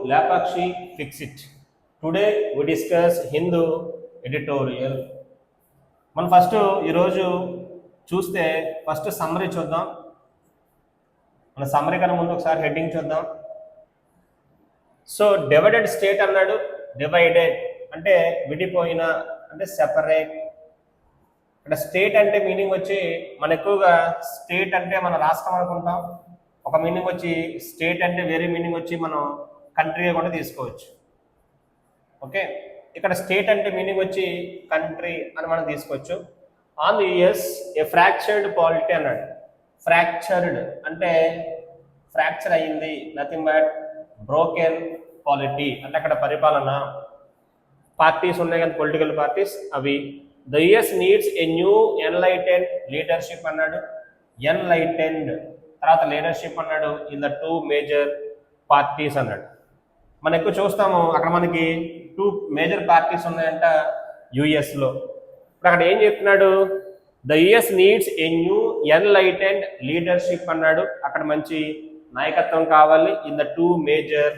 Lapakshi Fixit. Today we discuss Hindu editorial. మనం first ఈరోజు చూస్తే ఫస్ట్ సమ్మరీ చూద్దాం. మన సమ్మరీ కన్నా ముందు ఒకసారి హెడ్డింగ్ చూద్దాం. సో డివైడెడ్ స్టేట్ అన్నాడు. డివైడెడ్ అంటే విడిపోయిన, అంటే సెపరేట్. అంటే స్టేట్ అంటే మీనింగ్ వచ్చి మన ఎక్కువగా స్టేట్ అంటే మన రాష్ట్రం అనుకుంటాం. ఒక మీనింగ్ వచ్చి స్టేట్ అంటే వేరే మీనింగ్ వచ్చి మనం కంట్రీగా కూడా తీసుకోవచ్చు. ఓకే, ఇక్కడ స్టేట్ అంటే మీనింగ్ వచ్చి కంట్రీ అని మనం తీసుకోవచ్చు. On the US A fractured polity అన్నాడు. ఫ్రాక్చర్డ్ అంటే ఫ్రాక్చర్ అయ్యింది, నథింగ్ బట్ బ్రోకెన్ పాలిటీ అంటే అక్కడ పరిపాలన పార్టీస్ ఉన్నాయి కదా, పొలిటికల్ పార్టీస్ అవి. The US needs a new enlightened leadership అన్నాడు. ఎన్లైటెండ్ తర్వాత లీడర్షిప్ అన్నాడు in the two major parties అన్నాడు. మనం ఎక్కువ చూస్తాము అక్కడ మనకి టూ మేజర్ పార్టీస్ ఉన్నాయంట యుఎస్లో. ఇప్పుడు అక్కడ ఏం చెప్తున్నాడు, the US needs a new enlightened leadership అన్నాడు. అక్కడ మంచి నాయకత్వం కావాలి in the two major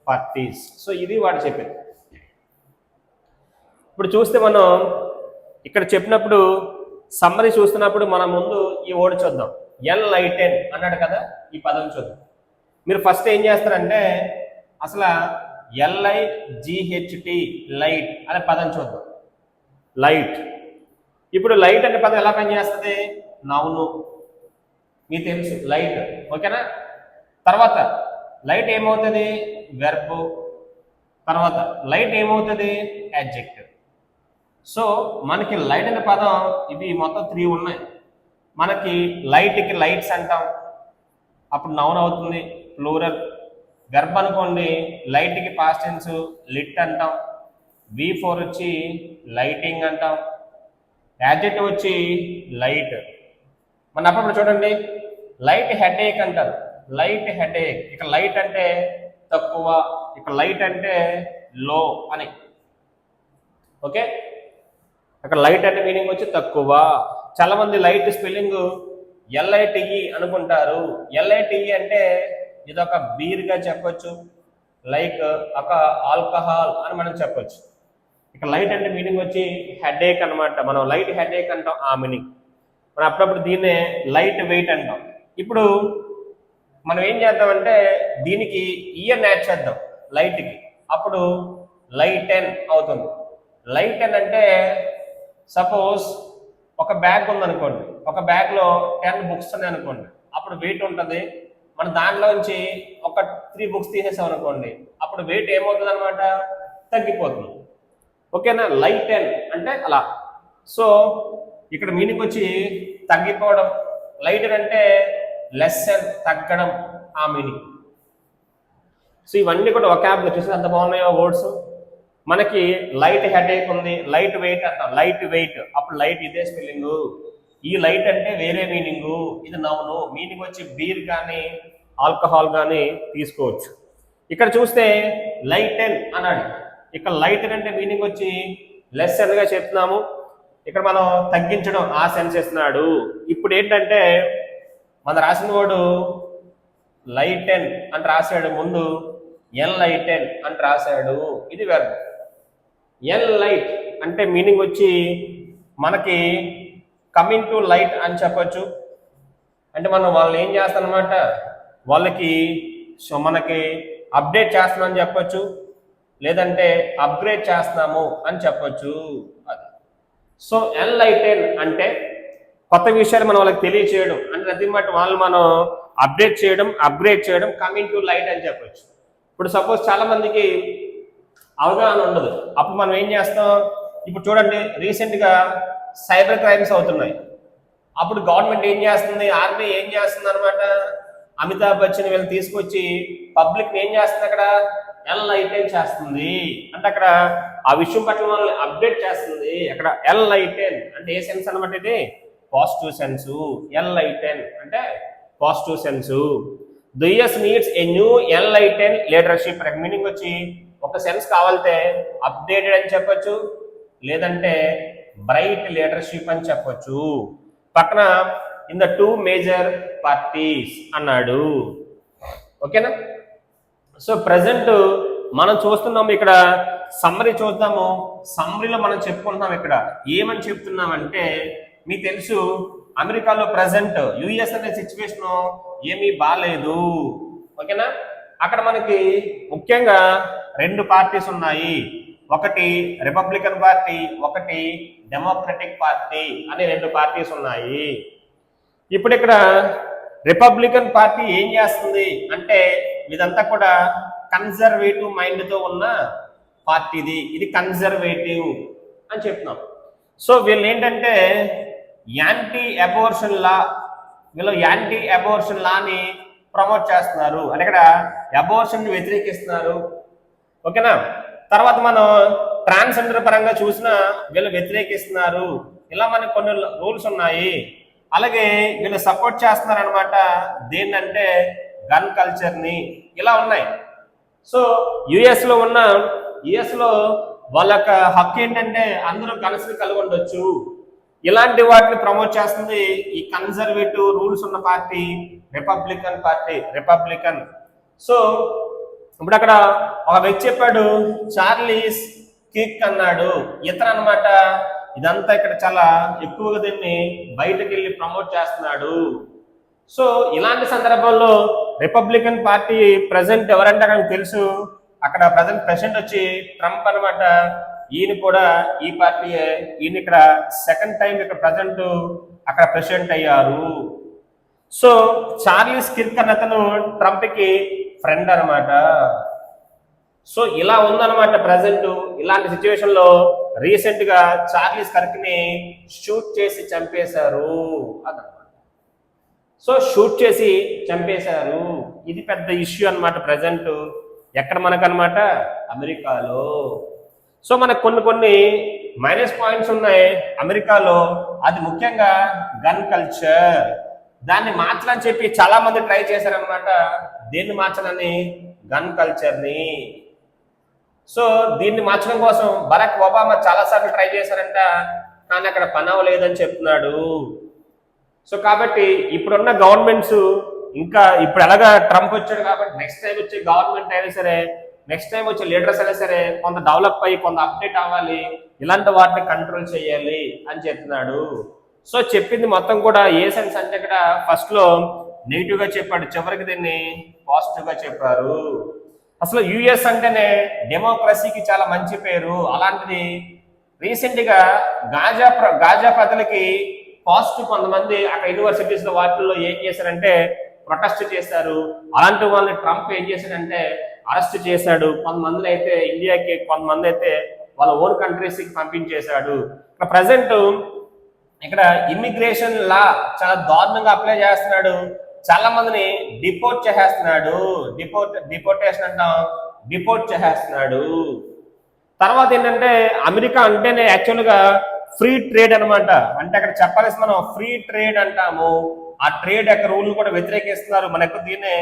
parties. So ఇది వాడు చెప్పింది. ఇప్పుడు చూస్తే మనం ఇక్కడ చెప్పినప్పుడు సమ్మరీ చూస్తున్నప్పుడు మనం ముందు ఈ వర్డ్ చూద్దాం. ఎన్లైటెన్ అన్నాడు కదా, ఈ పదం చూద్దాం. మీరు ఫస్ట్ ఏం చేస్తారంటే అసలు LIGHT లైట్ అనే పదం చూద్దాం. లైట్. ఇప్పుడు లైట్ అనే పదం ఎలా పనిచేస్తుంది? నౌను, మీకు తెలుసు లైట్, ఓకేనా. తర్వాత లైట్ ఏమవుతుంది? వెర్బ్. తర్వాత లైట్ ఏమవుతుంది? యాడ్జెక్టివ్. సో మనకి లైట్ అనే పదం ఇవి మొత్తం 3 ఉన్నాయి. మనకి లైట్కి లైట్స్ అంటాం, అప్పుడు నౌన్ అవుతుంది ప్లూరల్. వెర్బ్ అనుకోండి, లైట్కి పాస్ట్ టెన్స్ లిట్ అంటాం. V4 వచ్చి లైటింగ్ అంటాం. యాడ్జెక్టివ్ వచ్చి లైట్. మన అప్పుడు చూడండి లైట్ హెడేక్ అంటారు. Light headache. ఇక లైట్ అంటే తక్కువ, ఇక లైట్ అంటే లో అని. ఓకే, అక్కడ లైట్ అంటే మీనింగ్ వచ్చి తక్కువ. చాలా మంది లైట్ స్పెల్లింగ్ LITE అనుకుంటారు. LITE అంటే ఇదొక బీర్గా చెప్పొచ్చు, లైక్ ఒక ఆల్కహాల్ అని మనం చెప్పొచ్చు. ఇక లైట్ అంటే మీనింగ్ వచ్చి హెడేక్ అనమాట. మనం లైట్ హెడేక్ అంటాం, ఆ మీనింగ్. మనం అప్పుడప్పుడు దీన్నే లైట్ వెయిట్ అంటాం. ఇప్పుడు మనం ఏం చేద్దామంటే దీనికి ఇయర్ యాడ్ చేద్దాం లైట్కి, అప్పుడు లైటెన్ అవుతుంది. లైటెన్ అంటే సపోజ్ ఒక బ్యాగ్ ఉందనుకోండి, ఒక బ్యాగ్లో 10 బుక్స్ ఉన్నాయి అనుకోండి, అప్పుడు వెయిట్ ఉంటుంది. మన దాంట్లోంచి ఒక 3 బుక్స్ తీసేసాం అనుకోండి, అప్పుడు వెయిట్ ఏమవుతుంది అనమాట? తగ్గిపోతుంది. ఓకేనా. లైటెన్ అంటే అలా. సో ఇక్కడ మీనింగ్ వచ్చి తగ్గిపోవడం. లైటెన్ అంటే లెసన్, తగ్గడం, ఆ మీనింగ్. సో ఇవన్నీ కూడా ఒకాబులరీ చూసి ఎంత బాగున్నాయో వర్డ్స్. మనకి లైట్ హెడేక్ ఉంది, లైట్ వెయిట్ అంటాం. లైట్ వెయిట్, అప్పుడు లైట్ ఇదే స్పెల్లింగ్. ఈ లైట్ అంటే వేరే మీనింగు, ఇది నౌను. మీనింగ్ వచ్చి బీర్ కానీ ఆల్కహాల్ కానీ తీసుకోవచ్చు. ఇక్కడ చూస్తే లైటెన్ అన్నాడు. ఇక్కడ లైటెన్ అంటే మీనింగ్ వచ్చి లెసన్గా చెప్తున్నాము. ఇక్కడ మనం తగ్గించడం ఆ సెన్స్ ఇస్తున్నాడు. ఇప్పుడు ఏంటంటే మన రాసిన వాడు లైటెన్ అని రాశాడు, ముందు ఎన్లైటెన్ అని రాశాడు. ఇది వెర్బ్. ఎన్లైట్ అంటే మీనింగ్ వచ్చి మనకి కమింగ్ టు లైట్ అని చెప్పొచ్చు. అంటే మనం వాళ్ళని ఏం చేస్తాం అనమాట, వాళ్ళకి మనకి అప్డేట్ చేస్తున్నామని చెప్పొచ్చు, లేదంటే అప్గ్రేడ్ చేస్తున్నాము అని చెప్పొచ్చు. అది. సో ఎన్లైటెన్ అంటే కొత్త విషయాలు మనం వాళ్ళకి తెలియచేయడం, అంటే నథింగ్ బట్ వాళ్ళు మనం అప్డేట్ చేయడం, అప్గ్రేడ్ చేయడం, కమింగ్ టు లైట్ అని చెప్పొచ్చు. ఇప్పుడు సపోజ్ చాలా మందికి అవగాహన ఉండదు, అప్పుడు మనం ఏం చేస్తాం? ఇప్పుడు చూడండి రీసెంట్గా సైబర్ క్రైమ్స్ అవుతున్నాయి. అప్పుడు గవర్నమెంట్ ఏం చేస్తుంది, ఆర్మీ ఏం చేస్తుంది అనమాట, అమితాబ్ బచ్చన్ వీళ్ళు తీసుకొచ్చి పబ్లిక్ ఏం చేస్తుంది, అక్కడ ఎన్లైటెన్ చేస్తుంది. అంటే అక్కడ ఆ విషయం పట్ల మనల్ని అప్డేట్ చేస్తుంది. అక్కడ ఎన్లైటెన్ అంటే ఏ సెన్స్ అనమాట? ఇది పాజిటివ్ సెన్సు. ఎన్లైటెన్ అంటే positive sense. The US needs a new enlighten leadership. Meaning వచ్చి ఒక సెన్స్ కావాలంటే అప్డేటెడ్ అని చెప్పొచ్చు, లేదంటే బ్రైట్ లీడర్షిప్ అని చెప్పొచ్చు. పక్కన in the two major parties అన్నాడు. ఓకేనా. సో ప్రజెంట్ మనం చూస్తున్నాము ఇక్కడ సమ్మరీ చూద్దాము. సమ్మరీలో మనం చెప్పుకుంటున్నాం ఇక్కడ ఏమని చెప్తున్నామంటే, మీకు తెలుసు అమెరికాలో ప్రజెంట్ యుఎస్ అనే సిచ్యువేషన్ ఏమీ బాగాలేదు. ఓకేనా? అక్కడ మనకి ముఖ్యంగా 2 పార్టీస్ ఉన్నాయి. ఒకటి రిపబ్లికన్ పార్టీ, ఒకటి డెమోక్రటిక్ పార్టీ అనే 2 పార్టీస్ ఉన్నాయి. ఇప్పుడు ఇక్కడ రిపబ్లికన్ పార్టీ ఏం చేస్తుంది అంటే, ఇదంతా కూడా కన్జర్వేటివ్ మైండ్తో ఉన్న పార్టీది, ఇది కన్జర్వేటివ్ అని చెప్తున్నాం. సో వీళ్ళు ఏంటంటే యాంటీ అబోర్షన్ లా, వీళ్ళు యాంటీ అబోర్షన్ లాని ప్రమోట్ చేస్తున్నారు. అంటే ఇక్కడ అబోర్షన్ వ్యతిరేకిస్తున్నారు. ఓకేనా? తర్వాత మనం ట్రాన్స్జెండర్ పరంగా చూసినా వీళ్ళు వ్యతిరేకిస్తున్నారు. ఇలా మనకి కొన్ని రూల్స్ ఉన్నాయి. అలాగే వీళ్ళు సపోర్ట్ చేస్తున్నారు అనమాట దేన్నంటే గన్ కల్చర్ని. ఇలా ఉన్నాయి. సో యుఎస్లో వాళ్ళ యొక్క హక్కు ఏంటంటే అందరూ గన్స్ని కలిగి ఉండొచ్చు. ఇలాంటి వాటిని ప్రమోట్ చేస్తుంది ఈ కన్జర్వేటివ్ రూల్స్ ఉన్న party Republican party, Republican. So ఇప్పుడు అక్కడ ఒక వ్యక్తి చెప్పాడు, చార్లీస్ కిర్క్ అన్నాడు. ఇతను అనమాట ఇదంతా ఇక్కడ చాలా ఎక్కువగా దీన్ని బయటకు వెళ్ళి ప్రమోట్ చేస్తున్నాడు. సో ఇలాంటి సందర్భంలో రిపబ్లికన్ పార్టీ ప్రెసిడెంట్ ఎవరంటే నాకు తెలుసు, అక్కడ ప్రెసిడెంట్ వచ్చి ట్రంప్ అనమాట. ఈయన కూడా ఈ పార్టీయే. ఈయన ఇక్కడ 2nd టైం ఇక్కడ ప్రెసిడెంట్ అక్కడ ప్రెసిడెంట్ అయ్యారు. సో చార్లీస్ కిర్క్ అన్న అతను ట్రంప్కి ఫ్రెండ్ అనమాట. సో ఇలా ఉందన్నమాట ప్రెసెంట్. ఇలాంటి సిచ్యువేషన్ లో రీసెంట్ గా చార్లీస్ కిర్క్ని షూట్ చేసి చంపేశారు అదనమాట. సో షూట్ చేసి చంపేశారు. ఇది పెద్ద ఇష్యూ అనమాట ప్రెసెంట్. ఎక్కడ మనకనమాట? అమెరికాలో. సో మనకు కొన్ని మైనస్ పాయింట్స్ ఉన్నాయి అమెరికాలో. అది ముఖ్యంగా గన్ కల్చర్. దాన్ని మార్చాలని చెప్పి చాలా మంది ట్రై చేశారనమాట. దేన్ని మార్చాలని? గన్ కల్చర్ని. సో దీన్ని మార్చడం కోసం బరాక్ ఒబామా చాలాసార్లు ట్రై చేశారంట, కానీ అక్కడ పని అవ్వలేదని చెప్తున్నాడు. సో కాబట్టి ఇప్పుడున్న గవర్నమెంట్స్ ఇంకా ఇప్పుడు ఎలాగా ట్రంప్ వచ్చాడు కాబట్టి నెక్స్ట్ టైం వచ్చే గవర్నమెంట్ అయినా సరే, నెక్స్ట్ టైం వచ్చే లీడర్స్ అయినా సరే కొంత డెవలప్ అయ్యి కొంత అప్డేట్ అవ్వాలి, ఇలాంటి వాటిని కంట్రోల్ చేయాలి అని చెప్తున్నాడు. సో చెప్పింది మొత్తం కూడా ఏ సెన్స్ అంటే ఇక్కడ ఫస్ట్ లో నెగిటివ్ గా చెప్పాడు, చివరికి దీన్ని పాజిటివ్ గా చెప్పారు. అసలు యుఎస్ అంటేనే డెమోక్రసీకి చాలా మంచి పేరు. అలాంటిది రీసెంట్ గా గాజా ప్రజలకి పాజిటివ్ కొంతమంది అక్కడ యూనివర్సిటీస్ లో వాటిల్లో ఏం చేశారంటే ప్రొటెస్ట్ చేశారు. అలాంటి వాళ్ళని ట్రంప్ ఏం చేశాడంటే అరెస్ట్ చేశాడు. కొంతమందిని అయితే ఇండియాకి, కొంతమంది అయితే వాళ్ళ ఓన్ కంట్రీస్కి పంపించేశాడు. ఇక్కడ ప్రజెంట్ ఇక్కడ ఇమ్మిగ్రేషన్ లా చాలా దారుణంగా అప్లై చేస్తున్నాడు. చాలా మందిని డిపోర్ట్ చేసేస్తున్నాడు. డిపోర్టేషన్ అంటాం, డిపోర్ట్ చేసేస్తున్నాడు. తర్వాత ఏంటంటే అమెరికా అంటేనే యాక్చువల్గా ఫ్రీ ట్రేడ్ అనమాట. అంటే అక్కడ చెప్పాల్సి మనం ఫ్రీ ట్రేడ్ అంటాము. ఆ ట్రేడ్ యొక్క రూల్ కూడా వ్యతిరేకిస్తున్నారు. మనకు దీన్నే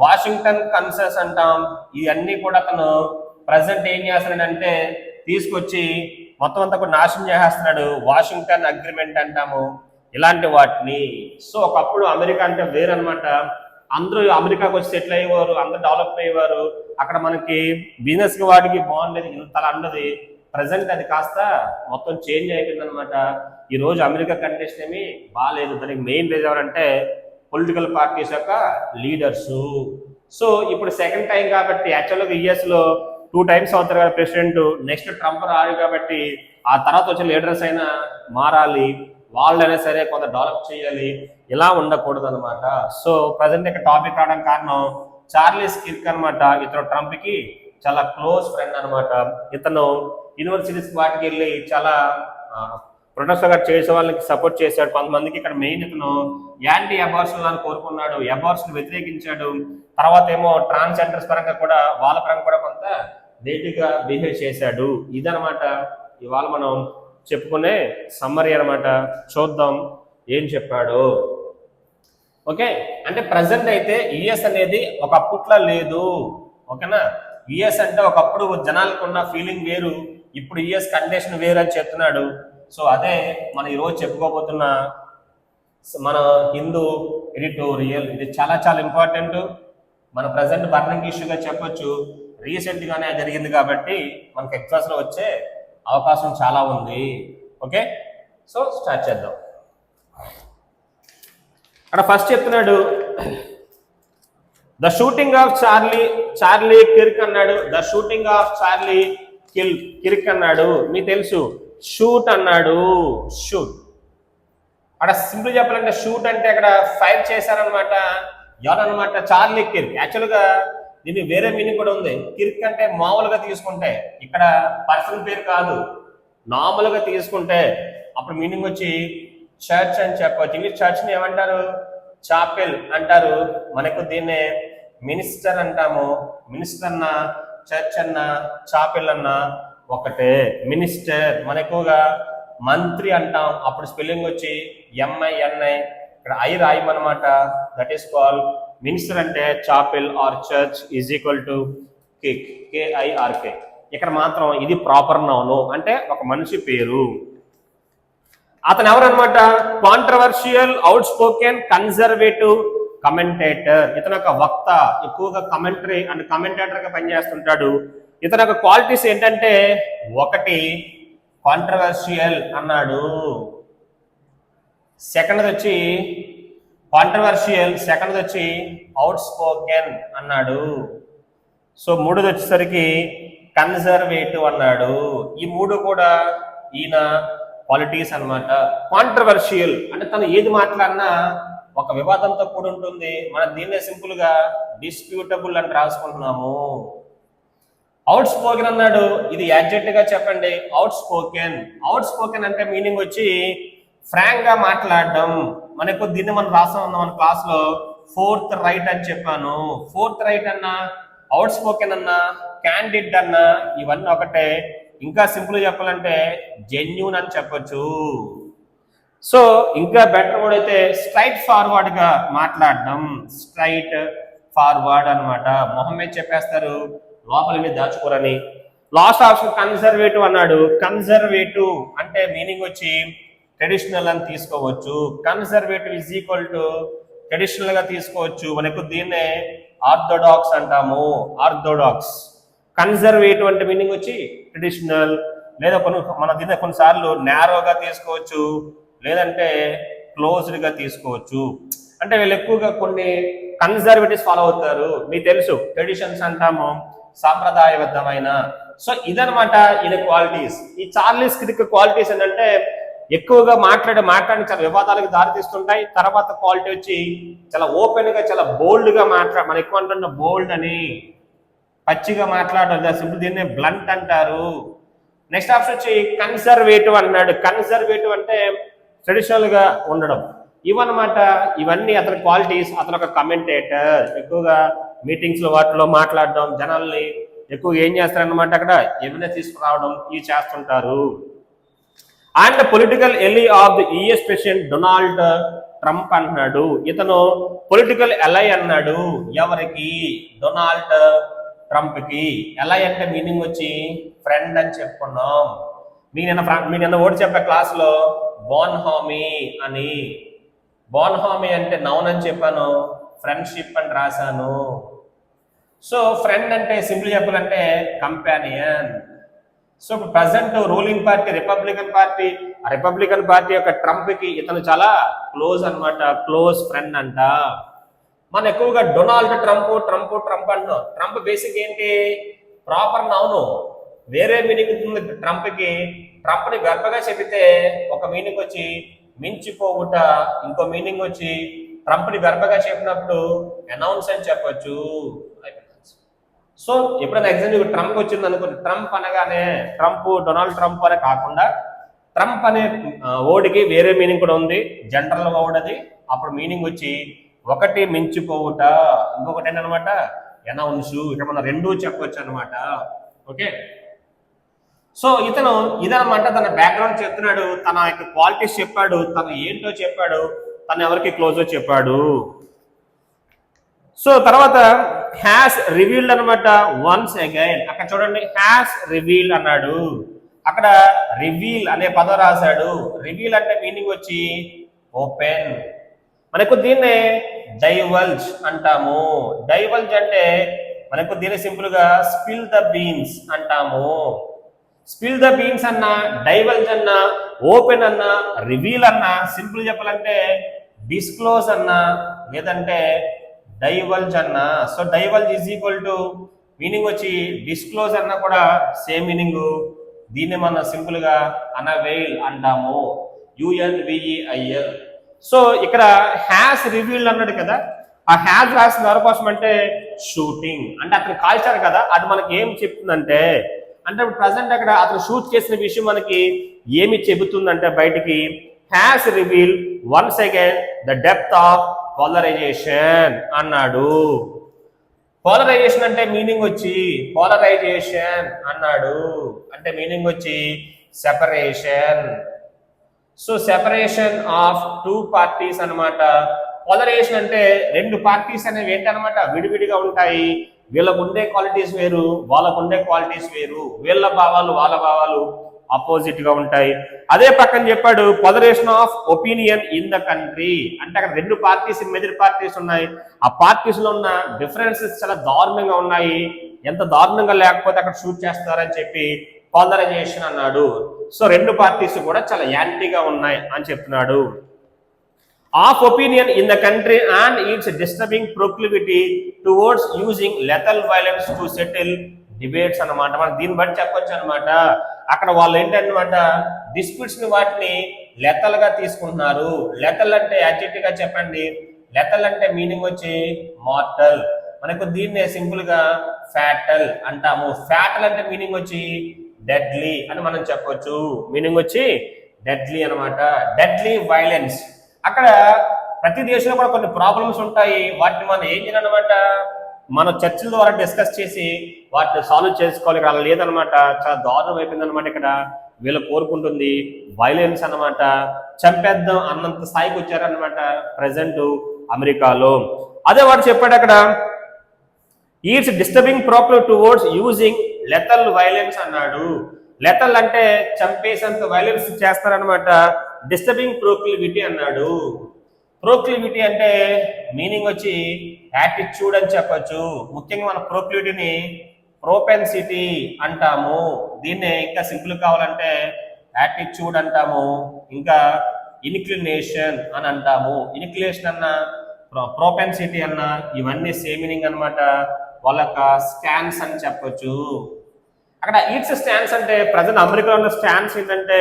వాషింగ్టన్ కన్సెన్స్ అంటాం. ఇవన్నీ కూడా అతను ప్రజెంట్ ఏం చేస్తున్నాడంటే తీసుకొచ్చి మొత్తం అంతా కూడా నాశనం చేసేస్తున్నాడు. వాషింగ్టన్ అగ్రిమెంట్ అంటాము ఇలాంటి వాటిని. సో ఒకప్పుడు అమెరికా అంటే వేరనమాట. అందరూ అమెరికాకు వచ్చి సెటిల్ అయ్యేవారు, అందరూ డెవలప్ అయ్యేవారు. అక్కడ మనకి బిజినెస్ కి వాటికి బాగుండేది, ఇంతలా ఉండదు. ప్రజెంట్ అది కాస్త మొత్తం చేంజ్ అయిపోయింది అనమాట. ఈ రోజు అమెరికా కండిషన్ ఏమి బాగాలేదు. దానికి మెయిన్ రీజన్ ఎవరంటే పొలిటికల్ పార్టీస్ యొక్క లీడర్స్. సో ఇప్పుడు 2nd టైం కాబట్టి యాక్చువల్గా యుఎస్ లో 2 టైమ్స్ అవుతారు కదా ప్రెసిడెంట్. నెక్స్ట్ ట్రంప్ రాడు కాబట్టి ఆ తర్వాత వచ్చే లీడర్స్ అయినా మారాలి, వాళ్ళైనా సరే కొంత డెవలప్ చేయాలి. ఇలా ఉండకూడదు అనమాట. సో ప్రజెంట్ ఇక్కడ టాపిక్ రావడానికి కారణం చార్లీస్ కిర్క్ అనమాట. ఇతను ట్రంప్ కి చాలా క్లోజ్ ఫ్రెండ్ అనమాట. ఇతను యూనివర్సిటీస్ వాటికి వెళ్ళి చాలా ప్రొటెస్ట్ గా చేసే వాళ్ళకి సపోర్ట్ చేశాడు. కొంతమందికి ఇక్కడ మెయిన్ ఇతను యాంటీ అబార్షన్ అని కోరుకున్నాడు, అబార్షన్ వ్యతిరేకించాడు. తర్వాత ఏమో ట్రాన్స్జెండర్స్ పరంగా కూడా వాళ్ళ పరంగా కూడా కొంత నెగిటివ్గా బిహేవ్ చేశాడు. ఇదనమాట ఇవాళ మనం చెప్పుకునే సమ్మరీ అనమాట. చూద్దాం ఏం చెప్పాడు. ఓకే, అంటే ప్రజెంట్ అయితే యుఎస్ అనేది ఒకప్పట్లో లేదు. ఓకేనా? యుఎస్ అంటే ఒకప్పుడు జనాలకు ఉన్న ఫీలింగ్ వేరు, ఇప్పుడు యుఎస్ కండిషన్ వేరు అని చెప్తున్నాడు. సో అదే మనం ఈరోజు చెప్పుకోబోతున్న మన హిందూ ఎడిటోరియల్. ఇది చాలా చాలా ఇంపార్టెంట్. మన ప్రజెంట్ బర్నింగ్ ఇష్యూగా చెప్పొచ్చు. రీసెంట్ గానే జరిగింది కాబట్టి మనకి ఎగ్జామ్స్ లో వచ్చే అవకాశం చాలా ఉంది. ఓకే, సో స్టార్ట్ చేద్దాం. అక్కడ ఫస్ట్ చెప్తున్నాడు the shooting of Charlie Kirk అన్నాడు. The shooting of Charlie Kirk అన్నాడు. మీకు తెలుసు షూట్ అన్నాడు. షూట్ అక్కడ సింపుల్ చెప్పాలంటే షూట్ అంటే అక్కడ ఫైర్ చేశారనమాట. ఎవరనమాట? Charlie Kirk. యాక్చువల్గా దీనికి వేరే మీనింగ్ కూడా ఉంది. కిర్క్ అంటే మామూలుగా తీసుకుంటే, ఇక్కడ పర్సన్ పేరు కాదు, నార్మల్గా తీసుకుంటే అప్పుడు మీనింగ్ వచ్చి చర్చ్ అని చెప్పవచ్చు. ఇంగ్లీష్ చర్చ్ని ఏమంటారు? చాపెల్ అంటారు. మనకు దీన్నే మినిస్టర్ అంటాము. మినిస్టర్ అన్న, చర్చ్ అన్న, చాపెల్ అన్న ఒకటే. మినిస్టర్ మన ఎక్కువగా మంత్రి అంటాం. అప్పుడు స్పెల్లింగ్ వచ్చి MINI, ఇక్కడ ఐ రాయమన్నమాట. That is called minister. అంటే chapel or church is equal to KIRK. ఇక్కడ మాత్రం ఇది ప్రాపర్ నౌను, అంటే ఒక మనిషి పేరు. అతను ఎవరన్నమాట? Controversial, outspoken, conservative commentator. ఇతను ఒక వక్త, ఎక్కువగా కమెంటరీ అండ్ కమెంటేటర్ గా పనిచేస్తుంటాడు. ఇతను ఒక క్వాలిటీస్ ఏంటంటే, ఒకటి కాంట్రవర్షియల్ అన్నాడు, సెకండ్ వచ్చి కాంట్రవర్షియల్, సెకండ్ వచ్చి అవుట్ స్పోకెన్ అన్నాడు. సో మూడోది వచ్చేసరికి కన్జర్వేటివ్ అన్నాడు. ఈ మూడు కూడా ఈయన క్వాలిటీస్ అన్నమాట. కాంట్రవర్షియల్ అంటే తను ఏది మాట్లాడినా ఒక వివాదంతో కూడి ఉంటుంది. మనం దీన్నే సింపుల్ గా డిస్ప్యూటబుల్ అని రాసుకుంటున్నాము. అవుట్ స్పోకెన్ అన్నాడు. ఇది యాడ్జెక్టివ్ గా చెప్పండి. Out spoken. అవుట్ స్పోకెన్ అంటే మీనింగ్ వచ్చి ఫ్రాంక్ గా మాట్లాడడం. మనకు దీన్ని మనం రాసా ఉన్నాం మన క్లాస్ లో. ఫోర్త్ రైట్ అని చెప్పాను. ఫోర్త్ రైట్ అన్నా, అవుట్ స్పోకెన్ అన్నా, క్యాండిడ్ అన్నా ఇవన్నీ ఒకటే. ఇంకా సింపుల్ చెప్పాలంటే జెన్యూన్ అని చెప్పొచ్చు. సో ఇంకా బెటర్ కూడా అయితే స్ట్రైట్ ఫార్వర్డ్ గా మాట్లాడడం. స్ట్రైట్ ఫార్వర్డ్ అనమాట. మొహమ్మద్ చెప్పేస్తారు, లోపలిని దాచుకోరని. లాస్ట్ ఆప్షన్ కన్జర్వేటివ్ అన్నాడు. కన్జర్వేటివ్ అంటే మీనింగ్ వచ్చి ట్రెడిషనల్ అని తీసుకోవచ్చు. Conservative is equal to traditional గా తీసుకోవచ్చు. మనకు దీన్నే ఆర్థోడాక్స్ అంటాము. ఆర్థోడాక్స్. కన్జర్వేటివ్ అంటే మీనింగ్ వచ్చి ట్రెడిషనల్, లేదా మన దీన్ని కొన్నిసార్లు నేరోగా తీసుకోవచ్చు, లేదంటే క్లోజ్డ్ గా తీసుకోవచ్చు. అంటే వీళ్ళు ఎక్కువగా కొన్ని కన్జర్వేటివ్స్ ఫాలో అవుతారు. మీకు తెలుసు ట్రెడిషన్స్ అంటాము, సాంప్రదాయబద్ధమైన. సో ఇదనమాట ఈయన క్వాలిటీస్. ఈ చార్లీస్ కిర్క్ క్వాలిటీస్ ఏంటంటే ఎక్కువగా మాట్లాడి చాలా వివాదాలకు దారితీస్తుంటాయి. తర్వాత క్వాలిటీ వచ్చి చాలా ఓపెన్ గా, చాలా బోల్డ్ గా మన ఎక్కువ అంటున్న బోల్డ్ అని, పచ్చిగా మాట్లాడదు. సింపుల్ దీన్నే బ్లంట్ అంటారు. నెక్స్ట్ ఆప్షన్ వచ్చి కన్జర్వేటివ్ అన్నాడు. కన్జర్వేటివ్ అంటే ట్రెడిషనల్ గా ఉండడం. ఇవన్నమాట. ఇవన్నీ అతని క్వాలిటీస్. అతను ఒక కమెంటేటర్. ఎక్కువగా మీటింగ్స్ లో వాటిలో మాట్లాడడం, జనాల్ని ఎక్కువగా ఏం చేస్తారనమాట, అక్కడ ఎవిడెన్స్ తీసుకురావడం ఇవి చేస్తుంటారు. And political ally of the US president Donald Trump అన్నాడు. ఇతను పొలిటికల్ ఎలై అన్నాడు. ఎవరికి? డొనాల్డ్ ట్రంప్ కి. ఎలై అంటే మీనింగ్ వచ్చి ఫ్రెండ్ అని చెప్పుకున్నాం. మీ నిన్న ఓడి చెప్పే క్లాస్ లో బోన్హామీ అని. బోన్హామీ అంటే నౌన్ అని చెప్పాను, ఫ్రెండ్షిప్ అని రాశాను. సో ఫ్రెండ్ అంటే సింపుల్ చెప్పాలంటే కంపానియన్. సో ఇప్పుడు present ruling party Republican party యొక్క ట్రంప్ కి ఇతను చాలా క్లోజ్ అన్నమాట. క్లోజ్ ఫ్రెండ్ అంట. మన ఎక్కువగా డొనాల్డ్ ట్రంప్ అంటున్నాం. ట్రంప్ బేసిక్ ఏంటి? Proper noun. వేరే మీనింగ్ ఉంది ట్రంప్ కి. ట్రంప్ ని గర్భగా చెబితే ఒక మీనింగ్ వచ్చి మించిపోవుట, ఇంకో మీనింగ్ వచ్చి ట్రంప్ ని గర్భగా చెప్పినప్పుడు అనౌన్స్ అని చెప్పొచ్చు. సో ఎప్పుడైనా ఎగ్జాంపుల్ ట్రంప్ వచ్చింది అనుకోండి, ట్రంప్ అనగానే డొనాల్డ్ ట్రంప్ అనే కాకుండా ట్రంప్ అనే వర్డ్కి వేరే మీనింగ్ కూడా ఉంది, జనరల్ వర్డ్ అది. అప్పుడు మీనింగ్ వచ్చి ఒకటి మించిపోవుట, ఇంకొకటి ఏంటనమాట అనౌన్స్. ఇక్కడ మనం రెండూ చెప్పొచ్చు అనమాట. ఓకే, సో ఇతను ఇదనమాట తన బ్యాక్గ్రౌండ్ చెప్తున్నాడు, తన యొక్క క్వాలిటీస్ చెప్పాడు, తను ఏంటో చెప్పాడు, తను ఎవరికి క్లోజో చెప్పాడు. సో తర్వాత హ్యాస్ రివీల్డ్ అనమాట వన్స్ అగైన్. అక్కడ చూడండి హ్యాస్ రివీల్డ్ అన్నాడు, అక్కడ రివీల్ అనే పదం రాశాడు. రివీల్ అంటే మీనింగ్ వచ్చి ఓపెన్. మనకు దీన్నే డైవల్జ్ అంటాము. డైవల్జ్ అంటే మనకు దీని సింపుల్ గా స్పిల్ ద బీన్స్ అంటాము. స్పిల్ ద బీన్స్ అన్నా, డైవల్జ్ అన్నా, ఓపెన్ అన్నా, రివీల్ అన్నా, సింపుల్ చెప్పాలంటే డిస్క్లోజ్ అన్నా, లేదంటే డైవల్జ్ అన్నా. So డైవల్జ్ is equal to meaning వచ్చి డిస్క్లోజ్ అన్నా కూడా సేమ్ మీనింగ్. దీన్ని మనం సింపుల్ గా అనవెయిల్ అంటాము, UNVEIL. సో ఇక్కడ హ్యాస్ రివీల్డ్ అన్నాడు కదా, ఆ హ్యాస్ రాసిన ఎవరి కోసం అంటే షూటింగ్, అంటే అతను కాల్చారు కదా, అది మనకి ఏం చెప్తుందంటే అంటే ప్రజెంట్ అక్కడ అతను షూట్ చేసిన విషయం మనకి ఏమి చెబుతుందంటే బయటికి has reveal once again the depth of polarisation అన్నాడు. పోలరైజేషన్ అంటే మీనింగ్ వచ్చి పోలరైజేషన్ అన్నాడు అంటే మీనింగ్ వచ్చి separation. So separation of two parties అన్నమాట. పోలరైజేషన్ అంటే రెండు పార్టీస్ అనేవి ఏంటనమాట విడివిడిగా ఉంటాయి. వీళ్ళకు ఉండే క్వాలిటీస్ వేరు, వాళ్ళకు ఉండే క్వాలిటీస్ వేరు, వీళ్ళ భావాలు వాళ్ళ భావాలు ఆపోజిట్ గా ఉంటాయి. అదే పక్కన చెప్పాడు polarisation of opinion in the country, అంటే అక్కడ రెండు పార్టీస్ మెజర్ పార్టీస్ ఉన్నాయి, ఆ పార్టీస్ లో ఉన్న డిఫరెన్సెస్ చాలా దారుణంగా ఉన్నాయి, ఎంత దారుణంగా లేకపోతే అక్కడ షూట్ చేస్తారని చెప్పి పోలరైజేషన్ అన్నాడు. సో రెండు పార్టీస్ కూడా చాలా యాంటీగా ఉన్నాయి అని చెప్తున్నాడు. Of opinion in the country and it's disturbing proclivity towards using lethal violence to settle debates అన్నమాట. మనం దీన్ని బట్టి చెప్పొచ్చు అనమాట, అక్కడ వాళ్ళు ఏంటన్నమాట డిస్ప్యూట్స్ ని వాటిని లెథల్ గా తీసుకుంటున్నారు. లెథల్ అంటే అడ్జెక్టివ్ గా చెప్పండి, లెథల్ అంటే మీనింగ్ వచ్చి మార్టల్, మనకు దీన్నే సింపుల్ గా ఫ్యాటల్ అంటాము. ఫ్యాటల్ అంటే మీనింగ్ వచ్చి డెడ్లీ అని మనం చెప్పొచ్చు, మీనింగ్ వచ్చి డెడ్లీ అనమాట. డెడ్లీ వైలెన్స్, అక్కడ ప్రతి దేశంలో కూడా కొన్ని ప్రాబ్లమ్స్ ఉంటాయి, వాటిని మనం ఏం చేయాలన్నమాట మన చర్చల ద్వారా డిస్కస్ చేసి వాటిని సాల్వ్ చేసుకోవాలి. ఇక్కడ అలా లేదనమాట, చాలా దారుణం అయిపోయింది అనమాట. ఇక్కడ వీళ్ళు కోరుకుంటుంది వైలెన్స్ అనమాట, చంపేద్దాం అన్నంత స్థాయికి వచ్చారనమాట ప్రజెంట్ అమెరికాలో. అదే వాడు చెప్పాడు అక్కడ eats disturbing problem towards using lethal violence అన్నాడు. లెథల్ అంటే చంపేసేంత వైలెన్స్ చేస్తారనమాట. డిస్టర్బింగ్ ప్రోక్లివిటీ అన్నాడు. ప్రోక్లివిటీ అంటే మీనింగ్ వచ్చి యాటిట్యూడ్ అని చెప్పొచ్చు. ముఖ్యంగా మన ప్రోక్లివిటీని ప్రోపెన్సిటీ అంటాము, దీన్నే ఇంకా సింపుల్ కావాలంటే యాటిట్యూడ్ అంటాము, ఇంకా ఇన్క్లినేషన్ అని అంటాము. ఇన్క్లినేషన్ అన్న ప్రోపెన్సిటీ అన్న ఇవన్నీ సేమ్ మీనింగ్ అనమాట. వాళ్ళ యొక్క స్టాన్స్ అని చెప్పొచ్చు. అక్కడ ఈట్స్ స్టాన్స్ అంటే ప్రజెంట్ అమెరికాలో ఉన్న స్టాన్స్ ఏంటంటే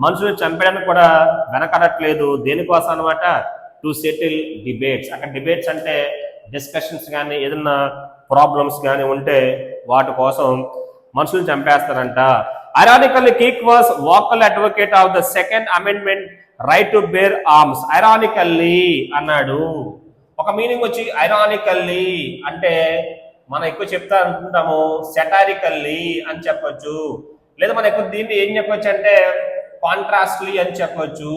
మనుషులను చంపడానికి కూడా వెనకడట్లేదు. దేనికోసం అనమాట టు సెటిల్ డిబేట్స్. అక్కడ డిబేట్స్ అంటే డిస్కషన్స్ కానీ ఏదన్నా ప్రాబ్లమ్స్ కానీ ఉంటే వాటి కోసం మనుషులను చంపేస్తారంట. ఐరానికల్లీ కిక్ was vocal advocate of the second amendment right to bear arms. Ironically అన్నాడు, ఒక మీనింగ్ వచ్చి ఐరానికల్లీ అంటే మనం ఎక్కువ చెప్తా అనుకుంటాము సెటారికల్లీ అని చెప్పొచ్చు, లేదా మనం ఎక్కువ దీన్ని ఏం చెప్పొచ్చు అంటే కాంట్రాస్ట్లీ అని చెప్పొచ్చు.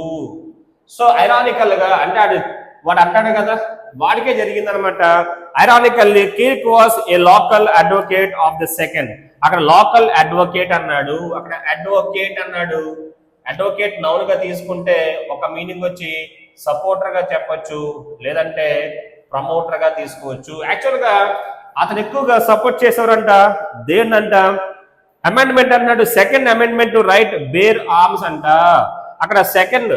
సో ఐరానికల్ గా అంటే వాడు అంటాడు కదా, వాడికే జరిగిందనమాట. Ironically Kirk was a local advocate of the second. అక్కడ లోకల్ అడ్వకేట్ అన్నాడు, అక్కడ అడ్వకేట్ అన్నాడు. అడ్వకేట్ నౌన్ గా తీసుకుంటే ఒక మీనింగ్ వచ్చి సపోర్టర్ గా చెప్పొచ్చు, లేదంటే ప్రమోటర్ గా తీసుకోవచ్చు. యాక్చువల్ గా అతను ఎక్కువగా సపోర్ట్ చేసేవారంట దేన్నంట అమెండ్మెంట్ అన్నాడు, second amendment to right bear arms అంట. అక్కడ సెకండ్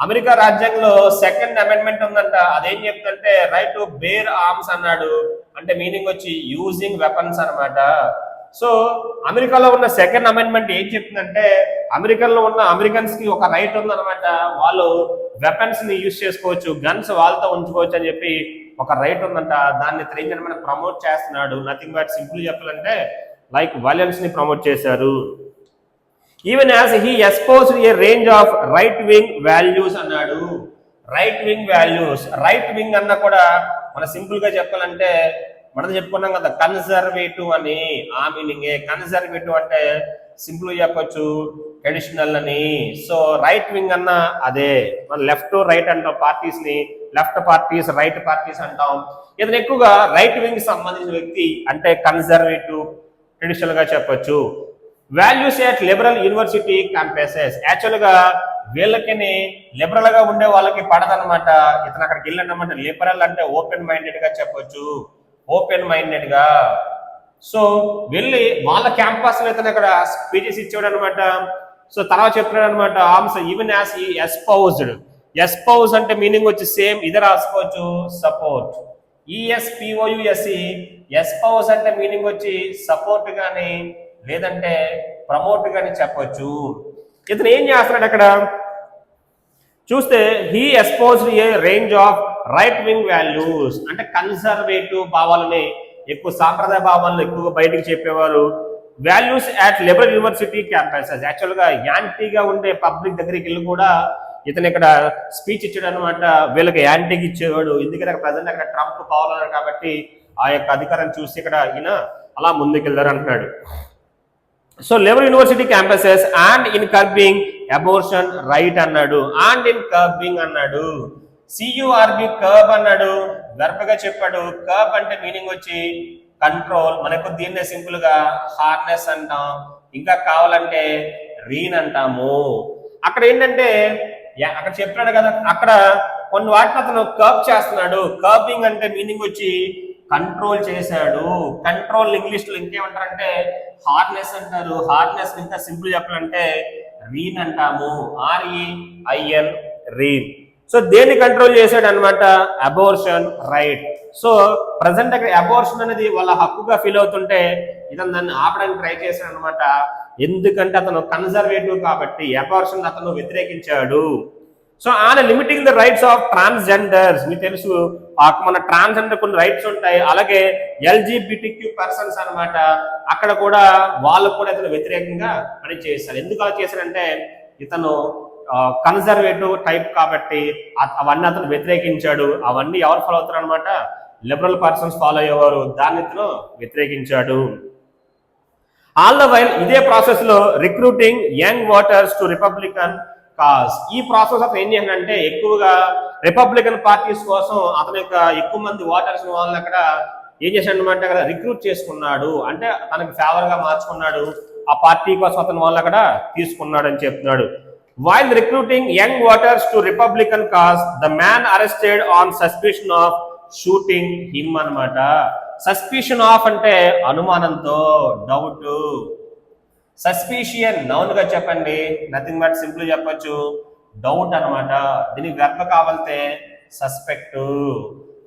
అమెరికా రాజ్యాంగంలో సెకండ్ అమెండ్మెంట్ ఉందంట, అదేం చెప్తుంటే రైట్ టు బేర్ ఆర్మ్స్ అన్నాడు, అంటే మీనింగ్ వచ్చి యూజింగ్ వెపన్స్ అనమాట. సో అమెరికాలో ఉన్న సెకండ్ అమెండ్మెంట్ ఏం చెప్తుందంటే అమెరికాలో ఉన్న అమెరికన్స్ కి ఒక రైట్ ఉందన్నమాట, వాళ్ళు వెపన్స్ ని యూజ్ చేసుకోవచ్చు, గన్స్ వాళ్ళతో ఉంచుకోవచ్చు అని చెప్పి ఒక రైట్ ఉందంట. దాన్ని తెలియజేయడం మనం ప్రమోట్ చేస్తున్నాడు. నథింగ్ బట్ సింపుల్ చెప్పాలంటే లైక్ వైలెన్స్ ని ప్రమోట్ చేశారు. Even as he exposed a range of right wing values అన్నాడు. Right wing values, right wing అన్న కూడా మన సింపుల్ గా చెప్పాలంటే మనం చెప్పుకున్నాం కదా కన్జర్వేటివ్ అని, ఆ మీనింగే. కన్జర్వేటివ్ అంటే సింపుల్ చెప్పొచ్చు ట్రెడిషనల్ అని. సో రైట్ వింగ్ అన్న అదే, మన లెఫ్ట్ రైట్ అంటాం పార్టీస్ ని, లెఫ్ట్ పార్టీస్ రైట్ పార్టీస్ అంటాం. ఇతను ఎక్కువగా రైట్ వింగ్ సంబంధించిన వ్యక్తి, అంటే కన్జర్వేటివ్ ట్రెడిషనల్ గా చెప్పొచ్చు. Values at liberal university campuses, actual గా వీళ్ళకి లిబరల్ గా ఉండే వాళ్ళకి పడదనమాట. ఇతను అక్కడికి వెళ్ళాడనమాట. లిబరల్ అంటే ఓపెన్ మైండెడ్ గా చెప్పొచ్చు, ఓపెన్ మైండెడ్ గా. సో వెళ్ళి వాళ్ళ క్యాంపస్ లో ఇతను ఇక్కడ స్పీచెస్ ఇచ్చాడు అనమాట. సో తర్వాత చెప్తున్నాడు అనమాట, ఆర్మ్స్ ఈవెన్ యాజ్ ఈ ఎస్పౌజ్డ్. ఎస్పౌజ్ అంటే మీనింగ్ వచ్చి సేమ్, ఇదే రాసుకోవచ్చు సపోర్ట్. ESPOUSE ఎస్పౌజ్ అంటే మీనింగ్ వచ్చి సపోర్ట్ గాని లేదంటే ప్రమోట్ గాని చెప్పొచ్చు. ఇతను ఏం చేస్తున్నాడు అక్కడ చూస్తే, he espoused a range of right wing values, అంటే కన్సర్వేటివ్ భావాలని ఎక్కువ, సాంప్రదాయ భావాలను ఎక్కువగా బయటకు చెప్పేవారు. Values at liberal university campuses, యాక్చువల్గా యాంటీగా ఉండే పబ్లిక్ దగ్గరికి వెళ్ళి కూడా ఇతను ఇక్కడ స్పీచ్ ఇచ్చాడు అనమాట. వీళ్ళకి యాంటీకి ఇచ్చేవాడు, ఎందుకంటే అక్కడ ప్రజెంట్ అక్కడ ట్రంప్ కావాలన్నారు కాబట్టి ఆ యొక్క అధికారాన్ని చూసి ఇక్కడ ఈయన అలా ముందుకెళ్తారు అంటున్నాడు. So liberal university campuses and in kerbing abortion right అన్నాడు, అండ్ ఇన్ కర్బింగ్ అన్నాడు. CURB కర్బ్ అన్నాడు, గర్భగా చెప్పాడు. కర్బ్ అంటే మీనింగ్ వచ్చి కంట్రోల్, మనకు దీన్నే సింపుల్ గా హార్నెస్ అంటాం, ఇంకా కావాలంటే రీన్ అంటాము. అక్కడ ఏంటంటే అక్కడ చెప్పాడు కదా, అక్కడ కొన్ని వాటిని అతను కర్బ్ చేస్తున్నాడు. కర్బింగ్ అంటే మీనింగ్ వచ్చి కంట్రోల్ చేశాడు. కంట్రోల్ ఇంగ్లీష్ లో ఇంకేమంటారంటే హార్నెస్ అంటారు. హార్నెస్ ఇంకా సింపుల్ చెప్పాలంటే రీన్ అంటాము, REIN రీన్. సో దేన్ని కంట్రోల్ చేశాడు అనమాట, అబోర్షన్ రైట్. సో ప్రజెంట్ అక్కడ అబోర్షన్ అనేది వాళ్ళ హక్కుగా ఫీల్ అవుతుంటే ఇతను దాన్ని ఆపడానికి ట్రై చేశాడు అనమాట. ఎందుకంటే అతను కన్జర్వేటివ్ కాబట్టి అబోర్షన్ అతను వ్యతిరేకించాడు. సో ఆయన limiting the rights of transgenders, మీకు తెలుసు మన ట్రాన్స్జెండర్ కొన్ని రైట్స్ ఉంటాయి, అలాగే LGBTQ పర్సన్స్ అనమాట, అక్కడ కూడా వాళ్ళకు కూడా ఇతను వ్యతిరేకంగా పనిచేశారు. ఎందుకు అలా చేశారంటే ఇతను కన్జర్వేటివ్ టైప్ కాబట్టి అవన్నీ అతను వ్యతిరేకించాడు. అవన్నీ ఎవరు ఫాలో అవుతారు అనమాట, లిబరల్ పర్సన్స్ ఫాలో అయ్యేవారు, దాన్ని ఇతను వ్యతిరేకించాడు. ఆల్ ద వైల్ ఇదే ప్రాసెస్ లో recruiting young voters to Republican cause, ఈ ప్రాసెస్ అతను ఏం చేయాలంటే ఎక్కువగా రిపబ్లికన్ పార్టీస్ కోసం అతని యొక్క ఎక్కువ మంది ఓటర్స్ వాళ్ళని అక్కడ ఏం చేశాడు అనమాట, అక్కడ రిక్రూట్ చేసుకున్నాడు, అంటే తనకి ఫేవర్ గా మార్చుకున్నాడు, ఆ పార్టీ కోసం అతను వాళ్ళు అక్కడ తీసుకున్నాడు అని చెప్తున్నాడు. While recruiting young voters to Republican cause, the man arrested on suspicion of shooting him అన్నమాట. సస్పిషన్ ఆఫ్ అంటే అనుమానంతో, డౌట్. సస్పిషియన్ నౌన్ గా చెప్పండి, నథింగ్ బట్ సింపుల్ చెప్పొచ్చు డౌట్ అనమాట. దీనికి వెర్బ్ కావాలంటే సస్పెక్ట్,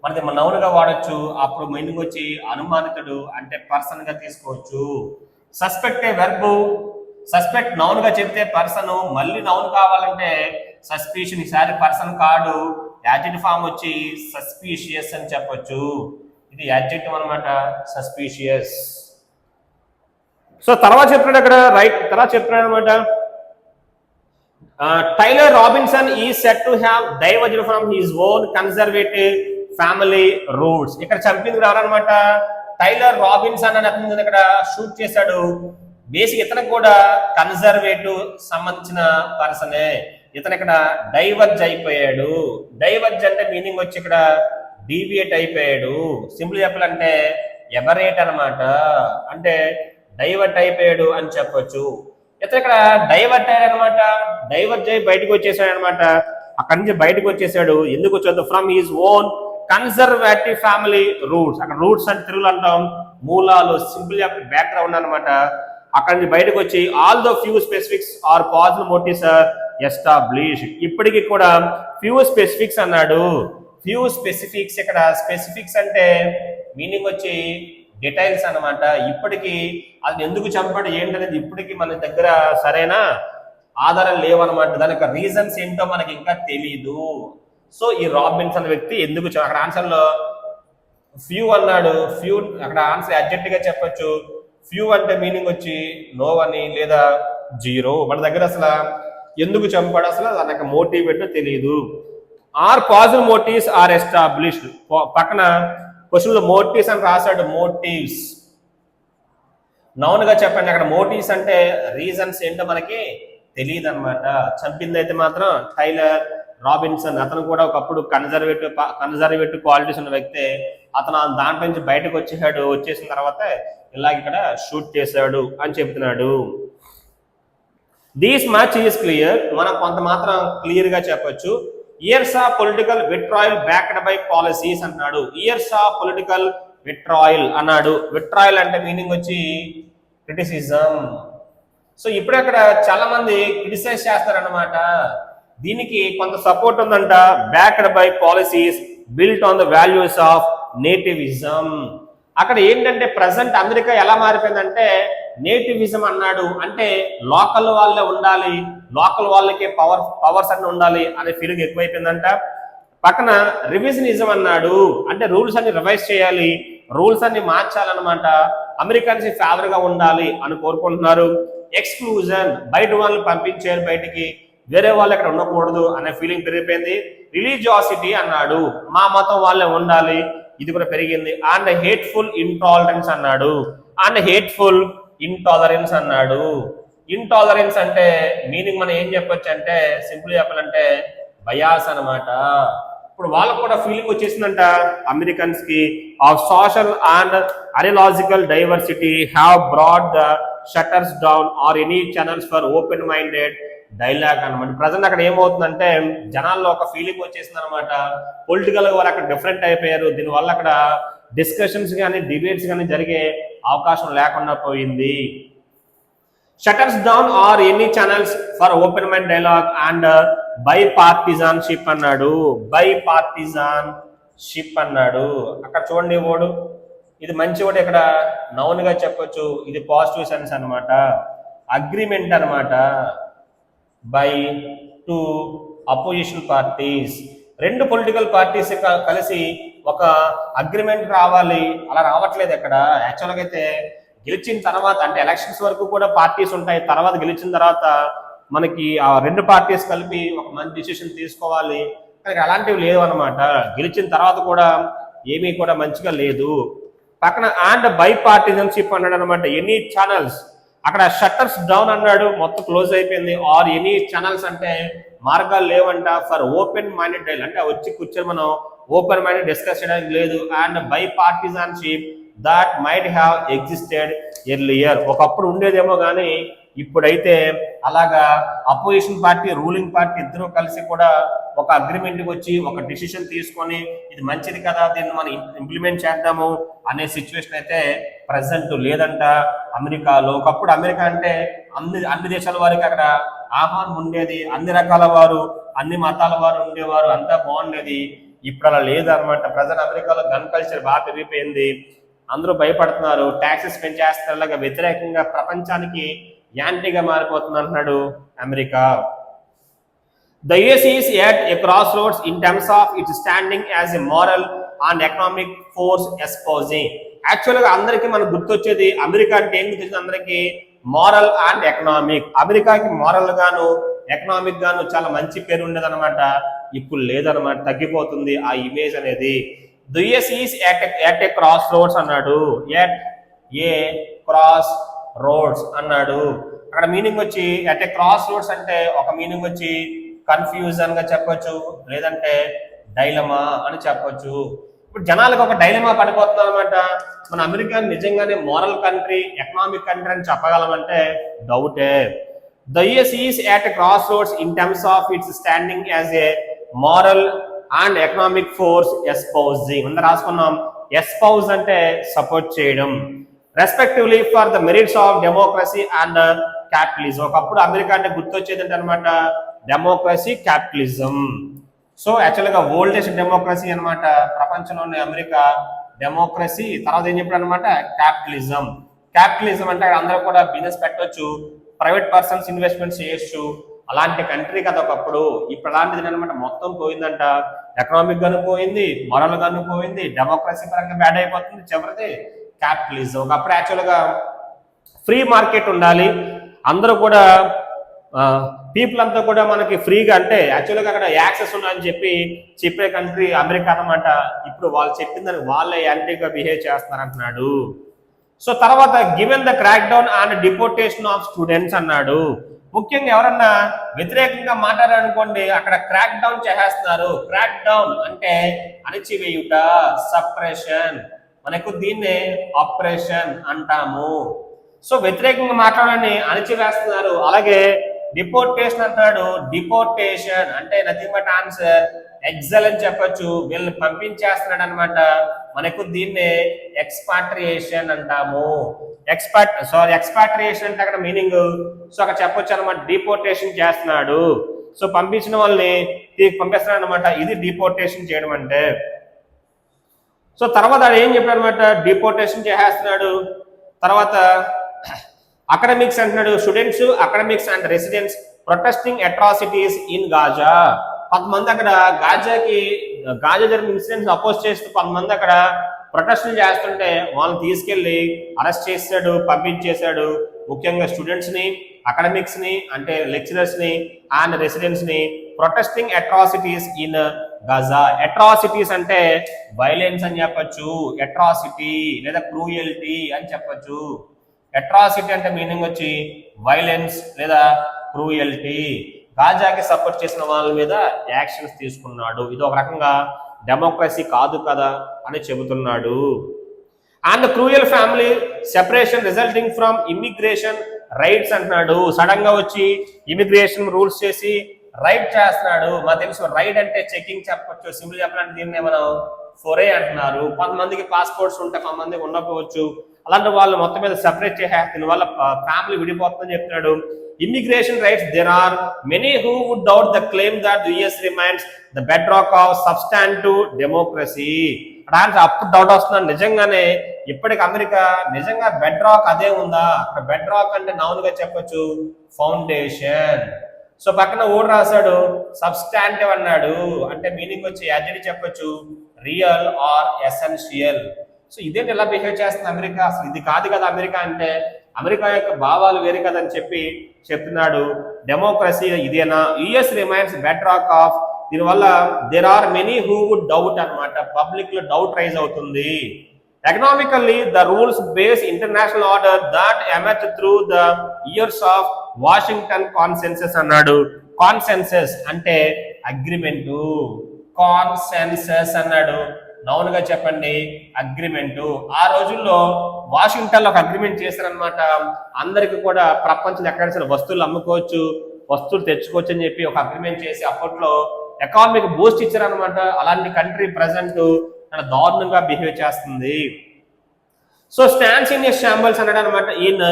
మనది నౌన్ గా వాడచ్చు. అప్పుడు మీనింగ్ వచ్చి అనుమానితుడు అంటే పర్సన్ గా తీసుకోవచ్చు. సస్పెక్ట్ వెర్బ్, సస్పెక్ట్ నౌన్ గా చెప్తే పర్సన్, మళ్ళీ నౌన్ కావాలంటే సస్పిషన్, ఈసారి పర్సన్ కాడు, యాడ్జెక్టివ్ ఫామ్ వచ్చి సస్పీషియస్ అని చెప్పొచ్చు. ఇది యాడ్జెక్టివ్ అనమాట, సస్పీషియస్. సో తర్వాత చెప్తున్నాడు అక్కడ రైట్, తర్వాత చెప్తున్నాడు అనమాట, Tyler Robinson is set to have diverged from his own conservative family roots. ఇక్కడ చంపింది ఎవరనమాట, టైలర్ రాబిన్సన్ అని అతను ఇక్కడ షూట్ చేశాడు. బేసిక్ ఇతనికి కూడా కన్జర్వేటివ్ సంబంధించిన పర్సనే. ఇతను ఇక్కడ డైవర్జ్ అయిపోయాడు. డైవర్జ్ అంటే మీనింగ్ వచ్చి ఇక్కడ డీవియేట్ అయిపోయాడు. సింపుల్ చెప్పాలంటే ఎబరేట్ అనమాట, అంటే డైవర్ట్ అయిపోయాడు అని చెప్పొచ్చు. ఇతను ఇక్కడ డైవర్ట్ అయ్యాడు అనమాట, డైవర్జ్ అయ్యి బయటకు వచ్చేసాడు అనమాట. అక్కడి నుంచి బయటకు వచ్చేసాడు. ఎందుకు వచ్చేది, from his own conservative family roots. అక్కడ రూట్స్ అంటే తెలుగులో అంటాం మూలాలు, సింపుల్ బ్యాక్గ్రౌండ్ అనమాట. అక్కడి నుంచి బయటకు వచ్చి all the few specifics are causal motives are established. ఇప్పటికి కూడా ఫ్యూ స్పెసిఫిక్స్ అన్నాడు. ఫ్యూ స్పెసిఫిక్స్, ఇక్కడ స్పెసిఫిక్స్ అంటే మీనింగ్ వచ్చి డీటెయిల్స్ అనమాట. ఇప్పటికీ అది ఎందుకు చంపాడు ఏంటనేది ఇప్పటికీ మన దగ్గర సరైన ఆధారం లేవన్నమాట. దానికి రీజన్స్ ఏంటో మనకి ఇంకా తెలీదు. సో ఈ రాబిన్స్ అనే వ్యక్తి ఎందుకు, అక్కడ ఆన్సర్ లో ఫ్యూ అన్నాడు. ఫ్యూ అక్కడ ఆన్సర్ అడ్జెక్ట్ గా చెప్పొచ్చు. ఫ్యూ అంటే మీనింగ్ వచ్చి నో అని లేదా జీరో. మన దగ్గర అసలు ఎందుకు చంపాడు, అసలు దానికి మోటివ్ ఏంటో తెలియదు. Are causal motives are established. పక్కన క్వశ్చన్ లో మోటివ్స్ అని రాశాడు, మోటివ్స్ నౌన్ గా చెప్పండి. అక్కడ మోటివ్స్ అంటే రీజన్స్ ఏంటో మనకి తెలియదు అనమాట. చంపింది అయితే మాత్రం టైలర్ రాబిన్సన్. అతను కూడా ఒకప్పుడు కన్జర్వేటివ్ క్వాలిటీస్ ఉన్న వ్యక్తే. అతను దాంట్లో నుంచి బయటకు వచ్చేసిన తర్వాత ఇలాగ ఇక్కడ షూట్ చేశాడు అని చెప్తున్నాడు. దిస్ మచ్ ఈస్ క్లియర్, మనం కొంత మాత్రం క్లియర్ గా చెప్పొచ్చు. Years of political vitriol backed by policies అంటున్నాడు. ఇయర్స్ ఆఫ్ పొలిటికల్ విట్రాయిల్ అన్నాడు. విట్రాయిల్ అంటే మీనింగ్ వచ్చి క్రిటిసిజం. సో ఇప్పుడు అక్కడ చాలా మంది క్రిటిసైజ్ చేస్తారన్నమాట. దీనికి కొంత సపోర్ట్ ఉందంట. Backed by policies built on the values of nativism. అక్కడ ఏంటంటే ప్రజెంట్ అమెరికా ఎలా మారిపోయిందంటే నేటివిజం అన్నాడు. అంటే లోకల్ వాళ్ళే ఉండాలి, లోకల్ వాళ్ళకే పవర్స్ అన్ని ఉండాలి అనే ఫీలింగ్ ఎక్కువైపోయిందంట. పక్కన రివిజనిజం అన్నాడు. అంటే రూల్స్ అన్ని రివైజ్ చేయాలి, రూల్స్ అన్ని మార్చాలన్నమాట. అమెరికన్స్ ఫేవర్ గా ఉండాలి అని కోరుకుంటున్నారు. ఎక్స్క్లూజన్, బయట వాళ్ళని పంపించారు బయటికి, వేరే వాళ్ళు ఇక్కడ ఉండకూడదు అనే ఫీలింగ్ పెరిగిపోయింది. రిలీజియాసిటీ అన్నాడు, మా మతం వాళ్ళే ఉండాలి, ఇది కూడా పెరిగింది. అండ్ హేట్ఫుల్ ఇంటాలరెన్స్ అన్నాడు. అండ్ హేట్ఫుల్ ఇంటాలరెన్స్ అన్నాడు. ఇంటాలరెన్స్ అంటే మీనింగ్ మనం ఏం చెప్పొచ్చు అంటే సింపుల్ చెప్పాలంటే బయాస్ అన్నమాట. ఇప్పుడు వాళ్ళకు కూడా ఫీలింగ్ వచ్చేసిందంట అమెరికన్స్ కి of social and ideological diversity have broad the shutters down are any channels for open minded dialogue అనమాట. ప్రజెంట్ అక్కడ ఏమవుతుందంటే జనాల్లో ఒక ఫీలింగ్ వచ్చేసింది అనమాట. పొలిటికల్ గా వాళ్ళు అక్కడ డిఫరెంట్ అయిపోయారు. దీనివల్ల అక్కడ డిస్కషన్స్ కానీ డిబేట్స్ కానీ జరిగే అవకాశం లేకుండా పోయింది. Shutters down are any channels for open mind dialogue and bipartisanship అన్నాడు. బై పార్టిజాన్షిప్ అన్నాడు. అక్కడ చూడండి ఓడు, ఇది మంచి ఓడు, ఇక్కడ నౌన్ గా చెప్పొచ్చు, ఇది పాజిటివ్ సెన్స్ అనమాట. అగ్రిమెంట్ అనమాట. బై టు అపోజిషన్ పార్టీస్, రెండు పొలిటికల్ పార్టీస్ కలిసి ఒక అగ్రిమెంట్ రావాలి, అలా రావట్లేదు ఇక్కడ. యాక్చువల్గా అయితే గెలిచిన తర్వాత అంటే ఎలక్షన్స్ వరకు కూడా పార్టీస్ ఉంటాయి, తర్వాత గెలిచిన తర్వాత మనకి ఆ రెండు పార్టీస్ కలిపి ఒక మంచి డిసిషన్ తీసుకోవాలి, కానీ అలాంటివి లేవు అనమాట. గెలిచిన తర్వాత కూడా ఏమీ కూడా మంచిగా లేదు. పక్కన అండ్ బై పార్టిజన్షిప్ అన్నాడు అనమాట. ఎనీ ఛానల్స్, అక్కడ షట్టర్స్ డౌన్ అన్నాడు, మొత్తం క్లోజ్ అయిపోయింది. ఆర్ ఎనీ ఛానల్స్ అంటే మార్గాలు లేవంట. ఫర్ ఓపెన్ మైండెడ్ డైల్ అంటే వచ్చి కూర్చొని మనం ఓపెన్ మైండెడ్ డిస్కస్ చేయడానికి లేదు. And by partisanship that might have existed earlier, ఒకప్పుడు ఉండేదేమో కానీ ఇప్పుడైతే అలాగా అపోజిషన్ పార్టీ రూలింగ్ పార్టీ ఇద్దరు కలిసి కూడా ఒక అగ్రిమెంట్కి వచ్చి ఒక డిసిషన్ తీసుకొని ఇది మంచిది కదా, దీన్ని మనం ఇంప్లిమెంట్ చేద్దాము అనే సిచ్యువేషన్ అయితే ప్రజెంట్ లేదంట అమెరికాలో. ఒకప్పుడు అమెరికా అంటే అన్ని దేశాల వారికి అక్కడ ఆహ్వానం ఉండేది, అన్ని రకాల వారు అన్ని మతాల వారు ఉండేవారు, అంతా బాగుండేది. ఇప్పుడు అలా లేదు అనమాట. ప్రజెంట్ అమెరికాలో గన్ కల్చర్ బాగా పెరిగిపోయింది, అందరూ భయపడుతున్నారు, ట్యాక్సెస్ పెంచేస్తారు, అలాగా వ్యతిరేకంగా ప్రపంచానికి యాంటీగా మారిపోతుంది అంటున్నాడు America. The US is at a crossroads in terms of its standing as a moral and economic force espousing. యాక్చువల్గా అందరికీ మనకు గుర్తొచ్చేది అమెరికా అంటే ఏం గుర్తొచ్చింది అందరికీ? Moral and economic. అమెరికాకి మోరల్ గాను ఎకనామిక్ గాను చాలా మంచి పేరు ఉండేది అనమాట. ఇప్పుడు లేదనమాట, తగ్గిపోతుంది ఆ ఇమేజ్ అనేది. The US is at a crossroads అన్నాడు. ఎట్ ఏ క్రాస్ రోడ్స్ అన్నాడు. అక్కడ మీనింగ్ వచ్చి అట్ ఏ క్రాస్ రోడ్స్ అంటే ఒక మీనింగ్ వచ్చి కన్ఫ్యూజన్ గా చెప్పొచ్చు, లేదంటే డైలమా అని చెప్పొచ్చు. ఇప్పుడు జనాలకు ఒక డైలమా పడిపోతుంది అనమాట. మన అమెరికా నిజంగానే మోరల్ కంట్రీ ఎకనామిక్ కంట్రీ అని చెప్పగలమంటే డౌటే. The US is at a crossroads in terms of its standing as a moral and economic force espousing. అందరూ రాసుకున్నాం. ఎస్పౌజ్ అంటే సపోర్ట్ చేయడం. Respectively for the merits of democracy and capitalism. ఒకప్పుడు America అంటే గుర్తొచ్చేది అనమాట డెమోక్రసీ, క్యాపిటలిజం. సో యాక్చువల్గా oldest democracy అనమాట ప్రపంచంలోని అమెరికా. డెమోక్రసీ తర్వాత ఏం చెప్పాడు అనమాట క్యాపిటలిజం. క్యాపిటలిజం అంటే అందరూ కూడా బిజినెస్ పెట్టవచ్చు, ప్రైవేట్ పర్సన్స్ ఇన్వెస్ట్మెంట్ చేయొచ్చు, అలాంటి కంట్రీ కదా ఒకప్పుడు. ఇప్పుడు అలాంటిది అనమాట మొత్తం పోయిందంట. ఎకనామిక్ గాను పోయింది, మొరల్ గాను పోయింది, డెమోక్రసీ పరంగా బ్యాడ్ అయిపోతుంది, చివరిది క్యాపిటలిజం. ఒకప్పుడు యాక్చువల్గా ఫ్రీ మార్కెట్ ఉండాలి, అందరూ కూడా పీపుల్ అంతా కూడా మనకి ఫ్రీగా అంటే యాక్చువల్గా అక్కడ యాక్సెస్ ఉందని చెప్పే కంట్రీ అమెరికా అన్నమాట. ఇప్పుడు వాళ్ళు చెప్పిందని వాళ్ళే యాంటీగా బిహేవ్ చేస్తున్నారు అంటున్నాడు. సో తర్వాత given the crack down and deportation of students అన్నాడు. ముఖ్యంగా ఎవరన్నా వ్యతిరేకంగా మాట్లాడారనుకోండి అక్కడ క్రాక్ డౌన్ చేసేస్తున్నారు. క్రాక్ డౌన్ అంటే అణిచివేయుట, సప్రెషన్. మనకు దీన్నే ఆపరేషన్ అంటాము. సో వ్యతిరేకంగా మాట్లాడని అణిచివేస్తున్నారు. అలాగే డిపోర్టేషన్ అంటాడు. డిపోర్టేషన్ అంటే నథింగ్ బట్ ఆన్సర్ ఎగ్జల్ అని చెప్పొచ్చు. వీళ్ళని పంపించేస్తున్నాడు అనమాట. మనకు దీన్నే ఎక్స్పాట్రియేషన్ అంటాము. ఎక్స్పాట్రియేషన్ అంటే అక్కడ మీనింగ్, సో అక్కడ చెప్పొచ్చు అనమాట, డిపోర్టేషన్ చేస్తున్నాడు. సో పంపించిన వాళ్ళని తిరిగి పంపిస్తున్నాడు అనమాట. ఇది డిపోర్టేషన్ చేయడం అంటే. సో తర్వాత ఏం చెప్పాడు అనమాట, డిపోర్టేషన్ చేసేస్తున్నాడు. తర్వాత అకాడమిక్స్ అంటున్నాడు. Students, academics and residents protesting atrocities in Gaza. కొంతమంది అక్కడ గాజా జరిగిన ఇన్సిడెంట్స్ అపోజ్ చేస్తూ కొంతమంది అక్కడ ప్రొటెస్టులు చేస్తుంటే వాళ్ళని తీసుకెళ్లి అరెస్ట్ చేశాడు, పంపించేశాడు. ముఖ్యంగా స్టూడెంట్స్ ని, అకాడమిక్స్ ని అంటే లెక్చరర్స్ ని అండ్ రెసిడెంట్స్ ని protesting atrocities in Gaza. Atrocities అంటే వైలెన్స్ అని చెప్పొచ్చు, అట్రాసిటీ లేదా క్రూయల్టీ అని చెప్పొచ్చు. అట్రాసిటీ అంటే మీనింగ్ వచ్చి వైలెన్స్ లేదా క్రూయల్టీ. గాజాకి సపోర్ట్ చేసిన వాళ్ళ మీద యాక్షన్స్ తీసుకున్నాడు. ఇది ఒక రకంగా డెమోక్రసీ కాదు కదా అని చెబుతున్నాడు. And cruel family separation resulting from immigration rights అంటున్నాడు. సడన్ గా వచ్చి ఇమిగ్రేషన్ రూల్స్ చేసి రైడ్ చేస్తున్నాడు. మాకు తెలుసు రైడ్ అంటే చెకింగ్ చెప్పొచ్చు, సింపుల్ చెప్పాలంటే దీన్ని మనం ఫొరే అంటున్నారు. కొంతమందికి పాస్పోర్ట్స్ ఉంటే కొంతమందికి ఉండకపోవచ్చు. అలాంటి వాళ్ళు మొత్తం మీద సెపరేట్ చేసేస్తున్న వాళ్ళ ఫ్యామిలీ విడిపోతుందని చెప్తున్నాడు. Immigration rights, there are many who would doubt the claim that the US remains the bedrock of substantive democracy. అప్పుడు డౌట్ వస్తున్నాడు, నిజంగానే ఇప్పటికి అమెరికా నిజంగా బెడ్ రాక్ అదే ఉందా? అక్కడ బెడ్ రాక్ అంటే నౌన్ గా చెప్పొచ్చు ఫౌండేషన్. సో పక్కన ఓడి రాశాడు సబ్స్టాంటివ్ అన్నాడు, అంటే మీనింగ్ వచ్చి యాజిటీ చెప్పొచ్చు రియల్ ఆర్ ఎసెన్షియల్. సో ఇదేంటి ఎలా బిహేవ్ చేస్తుంది అమెరికా? అసలు ఇది కాదు కదా అమెరికా అంటే, అమెరికా యొక్క భావాలు వేరే కదా అని చెప్తున్నాడు. డెమోక్రసీ ఇదేనా? US remains bedrock of. దీనివల్ల there are many who would doubt అనమాట, పబ్లిక్ లో డౌట్ రైజ్ అవుతుంది. Economically the rules base international order that emerge through the years of Washington consensus అన్నాడు. కాన్సెన్సస్ అంటే అగ్రిమెంట్, కాన్సెన్సస్ అన్నాడు. Noun గా చెప్పండి agreement. ఆ రోజుల్లో వాషింగ్టన్ లో ఒక అగ్రిమెంట్ చేశారనమాట. అందరికి కూడా ప్రపంచంలో ఎక్కడ వస్తువులు అమ్ముకోవచ్చు, వస్తువులు తెచ్చుకోవచ్చు అని చెప్పి ఒక అగ్రిమెంట్ చేసి అప్పట్లో ఎకానమీకి బూస్ట్ ఇచ్చారనమాట. అలాంటి కంట్రీ ప్రజెంట్ చాలా దారుణంగా బిహేవ్ చేస్తుంది. సో స్టాండ్స్ ఇన్ ఎ షాంబల్స్ అన్నాడు అనమాట. ఇన్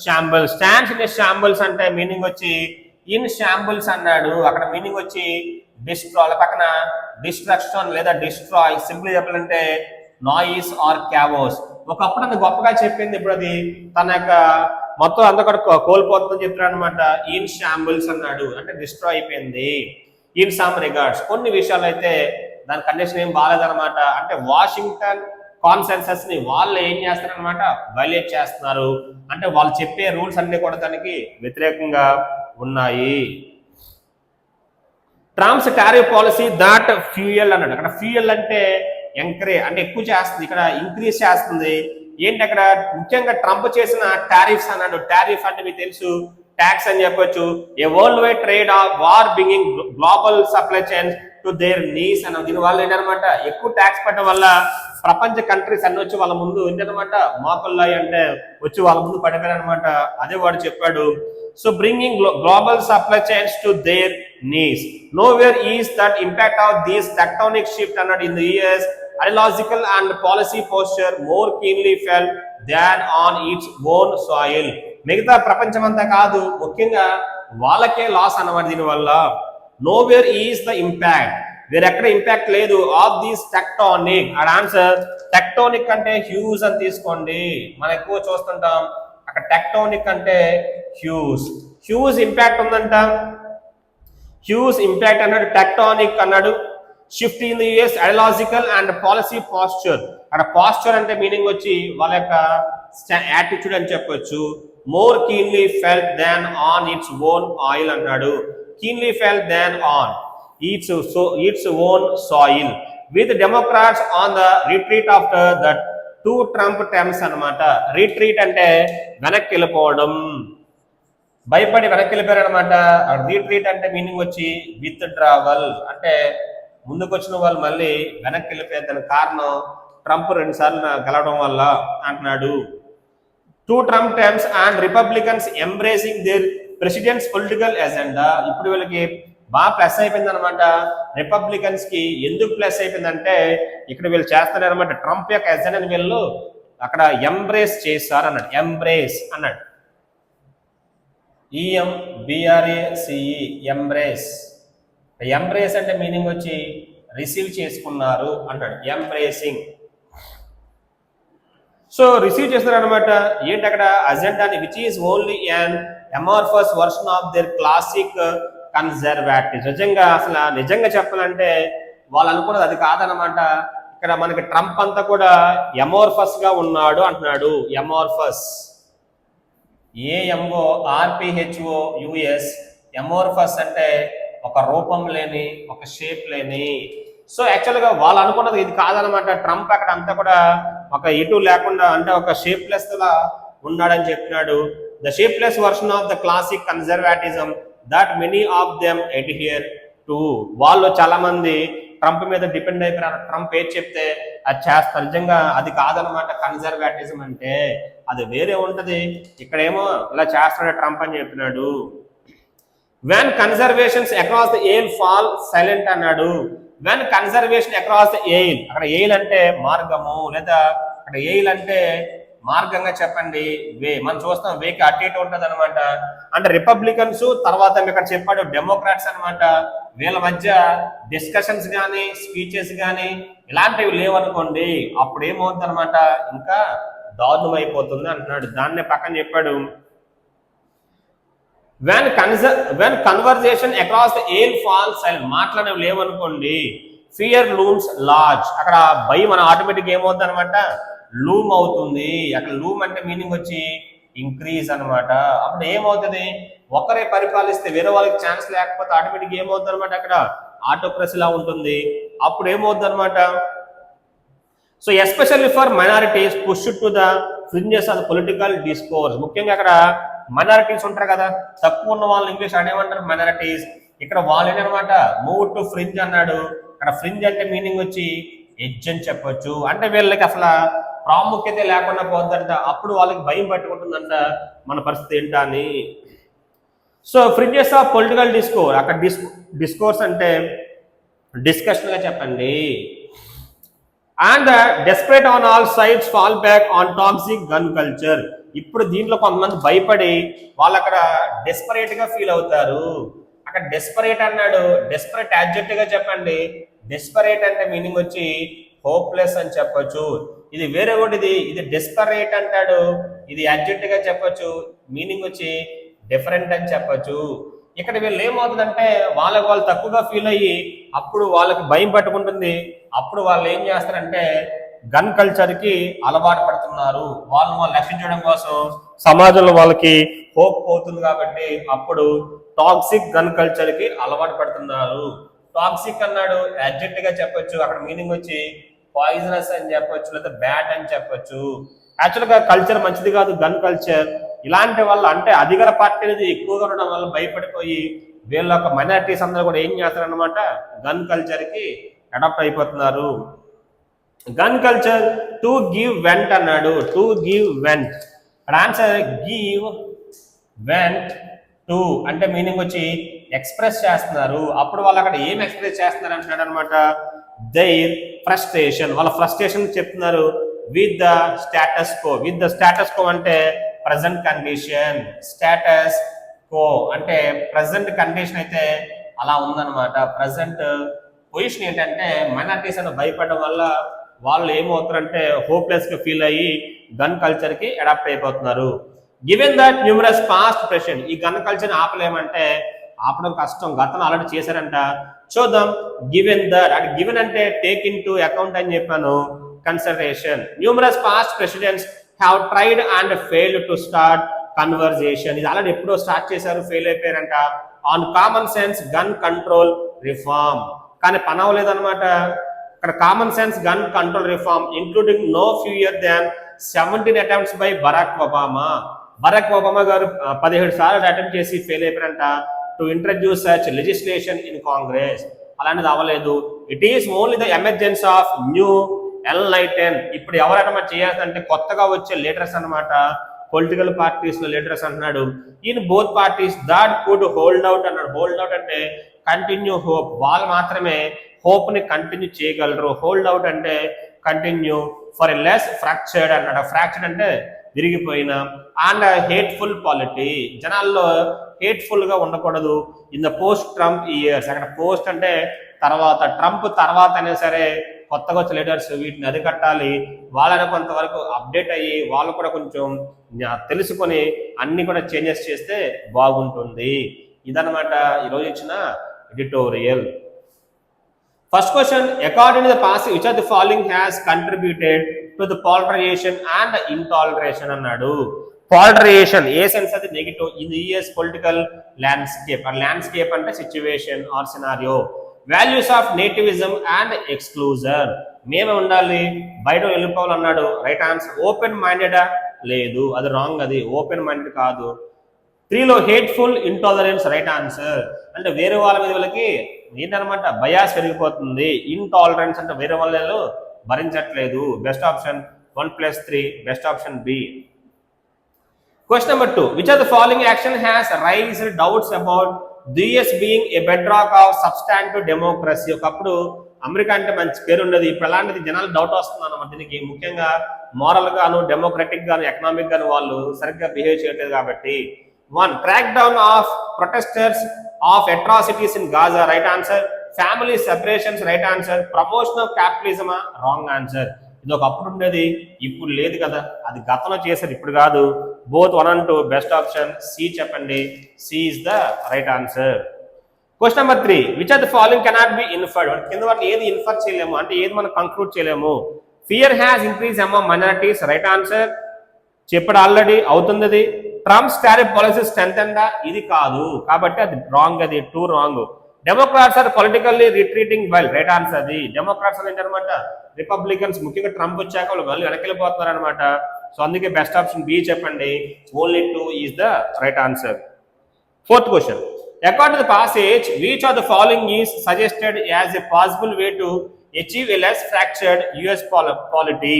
షాంబల్స్, స్టాండ్స్ ఇన్ ఎ షాంబల్స్ అంటే మీనింగ్ వచ్చి ఇన్ షాంబల్స్ అన్నాడు. అక్కడ మీనింగ్ వచ్చి డిస్ట్రాయ్, పక్కన డిస్ట్రక్షన్ లేదా డిస్ట్రాయ్. సింపుల్ చెప్పాలంటే నాయిస్ ఆర్ క్యావోస్. ఒకప్పుడు అది గొప్పగా చెప్పింది, ఇప్పుడు అది తన యొక్క మొత్తం అంతా కూడా కోల్పోతుందని చెప్తున్నాడు అనమాట. ఇన్ షాంబుల్స్ అన్నాడు అంటే డిస్ట్రాయ్ అయిపోయింది. ఇన్ సమ్ రిగార్డ్స్, కొన్ని విషయాలు అయితే దాని కండిషన్ ఏం బాగాలేదన్నమాట. అంటే వాషింగ్టన్ కాన్సెన్సస్ ని వాళ్ళు ఏం చేస్తారనమాట, వైలేట్ చేస్తున్నారు. అంటే వాళ్ళు చెప్పే రూల్స్ అన్ని కూడా దానికి వ్యతిరేకంగా ఉన్నాయి. Trump's tariff policy that fuel అన్నాడు. అక్కడ ఫ్యూయల్ అంటే ఎంకరేజ్ అంటే ఎక్కువ చేస్తుంది, ఇక్కడ ఇంక్రీజ్ చేస్తుంది. ఏంటి అక్కడ ముఖ్యంగా ట్రంప్ చేసిన టారిఫ్స్ అన్నాడు. టారిఫ్ అంటే మీకు తెలుసు ట్యాక్స్ అని చెప్పొచ్చు. A worldwide trade of war bringing global supply chains to their knees అన్న. దీనివల్ల ఏంటనమాట, ఎక్కువ ట్యాక్స్ పెట్టడం వల్ల ప్రపంచ కంట్రీస్ అన్ని వచ్చి వాళ్ళ ముందు ఏంటనమాట మోకల్లాయి అంటే వచ్చి వాళ్ళ ముందు పడిపోయారు అనమాట. అదే వాడు చెప్పాడు. So bringing global supply chains to their knees. Nowhere is that impact of this tectonic shift అన్నాడు. In the US, ideological and policy posture more keenly felt than on its own soil. మిగతా ప్రపంచం అంతా కాదు, ముఖ్యంగా వాళ్ళకే loss అన్నమాట దీనివల్ల. Nowhere is the impact, వేరెక్కడ ఇంపాక్ట్ లేదు. ఆఫ్ దిస్ టెక్టోనిక్, ఆ ఆన్సర్ టెక్టోనిక్ అంటే హ్యూజ్ అని తీసుకోండి. మనం ఎక్కువ చూస్తుంటాం అక్కడ టెక్టోనిక్ అంటే హ్యూజ్. హ్యూజ్ ఇంపాక్ట్ ఉందంట. హ్యూజ్ ఇంపాక్ట్ అన్నాడు, టెక్టానిక్ అన్నాడు. Shift in the US ideological and policy posture. అక్కడ పాస్చర్ అంటే మీనింగ్ వచ్చి వాళ్ళ యొక్క యాటిట్యూడ్ అని చెప్పొచ్చు. More keenly felt than on its own soil అన్నాడు. Keenly felt than on its own soil. With Democrats on the retreat after the 2 Trump terms అన్నమాట. Retreat అంటే వెనక్కి వెళ్ళిపోవడం, భయపడి వెనక్కి వెళ్ళిపోయారు అనమాట. రీట్రీట్ అంటే మీనింగ్ వచ్చి విత్ డ్రావల్, అంటే ముందుకు వచ్చిన వాళ్ళు మళ్ళీ వెనక్కి వెళ్ళిపోయారు. దానికి కారణం ట్రంప్ 2 సార్లు గెలవడం వల్ల అంటున్నాడు. 2 Trump terms and Republicans embracing their president's political agenda ఇప్పుడు వీళ్ళకి బాగా ప్లస్ అయిపోయింది అనమాట. రిపబ్లికన్స్ కి ఎందుకు ప్లస్ అయిపోయిందంటే ఇక్కడ వీళ్ళు చేస్తారు అనమాట, ట్రంప్ యొక్క ఎజెండాని వీళ్ళు అక్కడ ఎంబ్రేస్ చేస్తారు అన్నాడు. ఎంబ్రేస్ అన్నాడు, EMBRACE, ఎంబ్రేస్. ఎంబ్రేస్ అంటే మీనింగ్ వచ్చి రిసీవ్ చేసుకున్నారు అన్నాడు, ఎంబ్రేసింగ్. సో రిసీవ్ చేస్తారు అనమాట. ఏంటి అక్కడ అజెండాని, which is only an amorphous version of their classic conservative. నిజంగా చెప్పాలంటే వాళ్ళు అనుకున్నది అది కాదనమాట. ఇక్కడ మనకి ట్రంప్ అంతా కూడా ఎమోర్ఫస్ గా ఉన్నాడు అంటున్నాడు. ఎమోర్ఫస్, AMORPHOUS, ఎమోర్ఫస్ అంటే ఒక రూపం లేని, ఒక షేప్ లేని. సో యాక్చువల్గా వాళ్ళు అనుకున్నది ఇది కాదనమాట. ట్రంప్ అక్కడ అంతా కూడా ఒక ఇటు లేకుండా అంటే ఒక షేప్లెస్ లా ఉన్నాడని చెప్పినాడు. The shapeless version of the classic conservatism that many of them adhere to. వాళ్ళు చాలా మంది ట్రంప్ మీద డిపెండ్ అయిపోయినారు. ట్రంప్ ఏది చెప్తే అది చేస్తారు. నిజంగా అది కాదనమాట కన్జర్వాటిజం అంటే, అది వేరే ఉంటది. ఇక్కడేమో ఇలా చేస్తాడు ట్రంప్ అని చెప్పినాడు. When conversations across the aisle fall silent అన్నాడు. When conversation across the aisle, అక్కడ ఎయిల్ అంటే మార్గము, లేదా అక్కడ ఎయిల్ అంటే మార్గంగా చెప్పండి, వే. మనం చూస్తాం వేకి అటు ఇటు ఉంటది అనమాట. అంటే రిపబ్లికన్స్ తర్వాత ఇక్కడ చెప్పాడు డెమోక్రాట్స్ అనమాట. వీళ్ళ మధ్య డిస్కషన్స్ కానీ స్పీచెస్ కానీ ఇలాంటివి లేవనుకోండి, అప్పుడు ఏమవుతుంది అనమాట, ఇంకా దారుణం అయిపోతుంది అంటున్నాడు. దాన్నే పక్కన చెప్పాడు. When conversation across the aisle fall silent, మాట్లాడేవి లేవనుకోండి, ఫియర్ లూమ్స్ లార్జ్, అక్కడ భయం మన ఆటోమేటిక్ ఏమవుతుంది అనమాట, లూమ్ అవుతుంది. అక్కడ లూమ్ అంటే మీనింగ్ వచ్చి ఇంక్రీజ్ అనమాట. అప్పుడు ఏమవుతుంది, ఒకరే పరిపాలిస్తే వేరే వాళ్ళకి ఛాన్స్ లేకపోతే ఆటోమేటిక్ ఏమవుతుంది అనమాట, అక్కడ ఆటోక్రసీ లా ఉంటుంది. అప్పుడు ఏమవుతుంది అనమాట. So especially for minorities push to the fringes of political discourse. ముఖ్యంగా అక్కడ మైనారిటీస్ ఉంటారు కదా, తక్కువ ఉన్న వాళ్ళు ఇంగ్లీష్ అనేమంటారు మైనారిటీస్. ఇక్కడ వాళ్ళు ఏంటనమాట మూవ్ టు ఫ్రింజ్ అన్నాడు. అక్కడ ఫ్రింజ్ అంటే మీనింగ్ వచ్చి ఎడ్జ్ అని చెప్పొచ్చు. అంటే వీళ్ళకి అసలు ప్రాముఖ్యత లేకుండా పోద్దంట. అప్పుడు వాళ్ళకి భయం పట్టుకుంటుందంట మన పరిస్థితి ఏంటా అని. So fringes of political discourse, అక్కడ డిస్కోర్స్ అంటే డిస్కషన్ గా చెప్పండి. And desperate on all sides fall back on toxic gun culture. ఇప్పుడు దీంట్లో కొంతమంది భయపడి వాళ్ళు అక్కడ డెస్పరేట్ గా ఫీల్ అవుతారు. అక్కడ డెస్పరేట్ అన్నాడు, డెస్పరేట్ యాడ్జెక్టివ్ గా చెప్పండి. డెస్పరేట్ అంటే మీనింగ్ వచ్చి హోప్లెస్ అని చెప్పొచ్చు. ఇది వేరే ఒకటి, ఇది డెస్పరేట్ అంటాడు, ఇది యాడ్జెక్టివ్ గా చెప్పొచ్చు, మీనింగ్ వచ్చి డిఫరెంట్ అని చెప్పొచ్చు. ఇక్కడ వీళ్ళు ఏమవుతుందంటే వాళ్ళు తక్కువగా ఫీల్ అయ్యి అప్పుడు వాళ్ళకి భయం పట్టుకుంటుంది. అప్పుడు వాళ్ళు ఏం చేస్తారంటే గన్ కల్చర్ కి అలవాటు పడుతున్నారు. వాళ్ళు రక్షించడం కోసం సమాజంలో వాళ్ళకి హోప్ పోతుంది కాబట్టి అప్పుడు టాక్సిక్ గన్ కల్చర్ కి అలవాటు పడుతున్నారు. టాక్సిక్ అన్నాడు యాడ్జెక్టివ్ గా చెప్పొచ్చు, అక్కడ మీనింగ్ వచ్చి పాయిజనస్ అని చెప్పొచ్చు, లేదా బ్యాడ్ అని చెప్పొచ్చు. యాక్చువల్గా కల్చర్ మంచిది కాదు గన్ కల్చర్. ఇలాంటి వల్ల అంటే అధికార పార్టీ అనేది ఎక్కువగా ఉండడం వల్ల భయపడిపోయి వీళ్ళ యొక్క మైనారిటీస్ అందరూ కూడా ఏం చేస్తారనమాట, గన్ కల్చర్ కి అడాప్ట్ అయిపోతున్నారు. Gun culture to give vent అన్నాడు. టు గివ్ వెంట్, అక్కడ ఆన్సర్ గివ్ వెంట్ టు అంటే మీనింగ్ వచ్చి ఎక్స్ప్రెస్ చేస్తున్నారు. అప్పుడు వాళ్ళు అక్కడ ఏం ఎక్స్ప్రెస్ చేస్తున్నారు అంటున్నాడు అనమాట, దైర్ ఫ్రస్ట్రేషన్, వాళ్ళ ఫ్రస్ట్రేషన్ చెప్తున్నారు with the status quo. With the status quo అంటే ప్రజెంట్ కండిషన్, స్టేటస్ కో అంటే ప్రజెంట్ కండిషన్ అయితే అలా ఉందన్నమాట. ప్రజెంట్ పొజిషన్ ఏంటంటే మైనారిటీస్ అని భయపడడం వల్ల వాళ్ళు ఏమవుతారంటే హోప్లెస్ గా ఫీల్ అయ్యి గన్ కల్చర్ కి అడాప్ట్ అయిపోతున్నారు. Given that numerous past present, ఈ గన్ కల్చర్ ఆపలేమంటే ఆపడం కష్టం, గతంలో ఆల్రెడీ చేశారంట. చూద్దాం. గివెన్ దట్ అంటే గివెన్ అంటే టేక్ ఇన్ టు అకౌంట్ అని చెప్పాను, consideration. Numerous past presidents have tried and failed to start conversation, ఇది ఆల్రెడీ ఎప్పుడో స్టార్ట్ చేశారు, ఫెయిల్ అయిపోయారంట. On common sense gun control reform, కానీ పని అవ్వలేదు అనమాట. ఇక్కడ common sense gun control reform including no fewer than 17 attempts by Barack Obama. Barack Obama గారు 17 సార్లు అటెంప్ట్ చేసి ఫెయిల్ అయిపోయారంట. To introduce such legislation in Congress, అలాంటిది అవ్వలేదు. It is only the emergence of new enlighten, ఇప్పుడు ఎవరైనా చేయాలంటే కొత్తగా వచ్చే లీడర్స్ అనమాట, పొలిటికల్ పార్టీస్ లో లీడర్స్ అంటున్నాడు. In both parties that could hold out అన్నాడు. హోల్డ్ అవుట్ అంటే కంటిన్యూ హోప్, వాళ్ళు మాత్రమే హోప్ ని కంటిన్యూ చేయగలరు. హోల్డ్ అవుట్ అంటే continue for a less fractured అన్నాడు. ఫ్రాక్చర్డ్ అంటే విరిగిపోయిన అండ్ హేట్ఫుల్ పాలిటీ, జనాల్లో హేట్ఫుల్ గా ఉండకూడదు. In the post Trump years, అక్కడ పోస్ట్ అంటే తర్వాత, ట్రంప్ తర్వాత అయినా సరే కొత్తగా వచ్చే లీడర్స్ వీటిని అరికట్టాలి. వాళ్ళని కొంతవరకు అప్డేట్ అయ్యి వాళ్ళు కూడా కొంచెం తెలుసుకొని అన్ని కూడా చేంజెస్ చేస్తే బాగుంటుంది. ఇదన్నమాట ఈరోజు ఇచ్చిన editorial. First question, according to the passage which of the following has contributed to the polarization and intoleration అన్నాడు. పాలరైజేషన్ ఏ సెన్స్ అది negative in the US political landscape. ఆ ల్యాండ్స్కేప్ అంటే situation or scenario. Values of nativism and exclusion, మేమే ఉండాలి బయట వెళ్ళిపోవాలి అన్నాడు. Right answer. Open మైండెడా లేదు, అది రాంగ్, అది ఓపెన్ మైండెడ్ కాదు. 3లో హేట్ఫుల్ ఇంటాలరెన్స్, రైట్ ఆన్సర్. అంటే వేరే వాళ్ళ మీద వీళ్ళకి ఏంటనమాట బయాస్ పెరిగిపోతుంది. ఇంటాలరెన్స్ అంటే వేరే వాళ్ళు భరించట్లేదు. Best option 1+3, best option B. Question number 2, which of the following action has raised doubts about the US being a bedrock of substantive democracy. ఒకప్పుడు అమెరికా అంటే మంచి పేరు ఉండదు, ఇప్పుడు అలాంటిది జనాలు డౌట్ వస్తుంది అన్నమాట. దీనికి ముఖ్యంగా మోరల్ గాను, డెమోక్రటిక్ గాను, ఎకనామిక్ గాను వాళ్ళు సరిగ్గా బిహేవ్ చేయట్లేదు కాబట్టి. 1, crackdown of protesters of atrocities in Gaza, right answer. Family separations, right answer. Promotion of క్యాపిటలిజమా, రాంగ్ ఆన్సర్. ఇది ఒకప్పుడు ఉండేది, ఇప్పుడు లేదు కదా, అది గతంలో చేశారు, ఇప్పుడు కాదు. Both 1 and 2, best option C చెప్పండి. C is the right answer. Question number 3, which of the following cannot be inferred. కింద వాటిని ఏది ఇన్ఫర్ చేయలేము అంటే ఏది మనం కంక్లూడ్ చేయలేము. Fear has increase among minorities, right answer. చెప్పాడు ఆల్రెడీ, అవుతుంది అది. ట్రంప్స్ టారిఫ్ పాలసీ స్ట్రెంథెన్డ్, ఇది కాదు కాబట్టి అది రాంగ్, అది 2 wrong. Democrats are politically retreating well, right answer అది. డెమోక్రాట్స్ అని ఏంటనమాట రిపబ్లికన్స్, ముఖ్యంగా ట్రంప్ వచ్చాక వాళ్ళు మళ్ళీ వెనక్కి వెళ్ళిపోతున్నారు అనమాట. సో అందుకే బెస్ట్ ఆప్షన్ బి చెప్పండి. Only 2 is the right answer. 4th question, according to the passage which of the following is suggested as a possible way to achieve a less fractured US polity.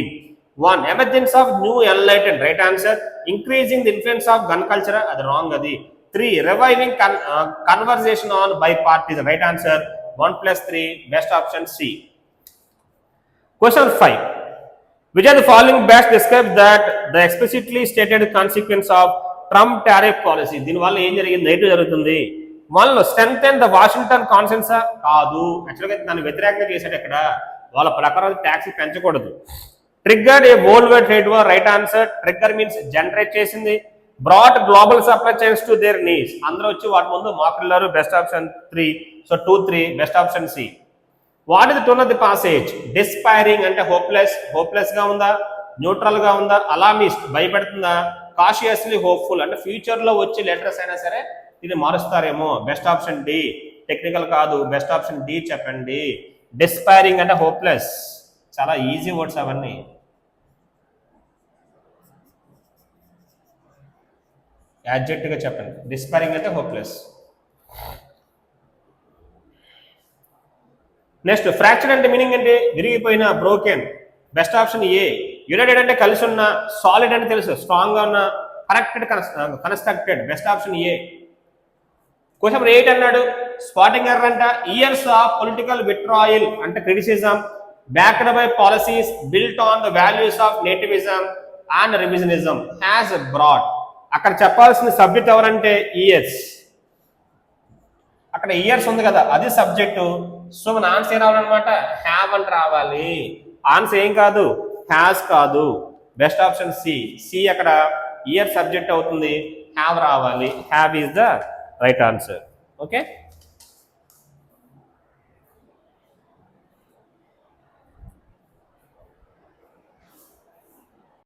1, emergence of new enlightened, right answer. Increasing the influence of gun culture, అది wrong అది. 3, reviving conversation on bipartisan, right answer. 1+3, best option C. Question 5, which of the following best describes that the explicitly stated consequence of Trump tariff policy. దీనివల్ల ఏం జరిగింది, negative జరుగుతుంది. 1, strengthen the Washington consensus, కాదు, యాక్చువల్గా దాన్ని వ్యతిరేకంగా చేశాడు. ఇక్కడ వాళ్ళ ప్రకారం ట్యాక్స్ పెంచకూడదు. Triggered a worldwide trade war, right answer. Trigger means generate చేసింది. Brought global supply chains to their needs, అందరూ వచ్చి వాటి ముందు మాట్లాడారు. Best option 3. So 2, 3, best option C. What is the tone of the passage? Despairing అంటే hopeless, hopeless గా ఉందా, neutral గా ఉందా, అలామిస్ట్ భయపెడుతుందా, కాషియస్లీ హోప్ఫుల్ అంటే ఫ్యూచర్ లో వచ్చే లెటర్స్ అయినా సరే ఇది మారుస్తారేమో. Best option D. టెక్నికల్ కాదు, బెస్ట్ ఆప్షన్ డి చెప్పండి. డిస్పైరింగ్ అంటే హోప్లెస్, చాలా ఈజీ వర్డ్స్ అవన్నీ. యాడ్జెక్టివ్ గా చెప్పండి. డిస్పైరింగ్ అంటే హోప్లెస్. నెక్స్ట్, ఫ్రాక్చర్ అంటే మీనింగ్ అంటే విరిగిపోయిన, broken. Best option A. United అంటే కలిసి ఉన్న, సాలిడ్ అంటే తెలుసు స్ట్రాంగ్ గా ఉన్న, connected constructed. Best option A. Question number 8 అన్నాడు, స్పాటింగ్ ఎర్రర్ అంట. ఇయర్స్ ఆఫ్ పొలిటికల్ విత్డ్రాయల్ అంటే criticism backed by policies built on the values of nativism and revisionism has brought. అక్కడ చెప్పాల్సిన సబ్జెక్ట్ ఎవరంటే ఇయర్స్. అక్కడ ఇయర్స్ ఉంది కదా, అది సబ్జెక్టు. సో మన ఆన్సర్ ఏం రావాలన్నమాట, హ్యావ్ అని రావాలి. ఆన్సర్ ఏం కాదు, హ్యాస్ కాదు. Best option C. సి అక్కడ ఇయర్ సబ్జెక్ట్ అవుతుంది, హ్యావ్ రావాలి. Have is the right answer. Okay.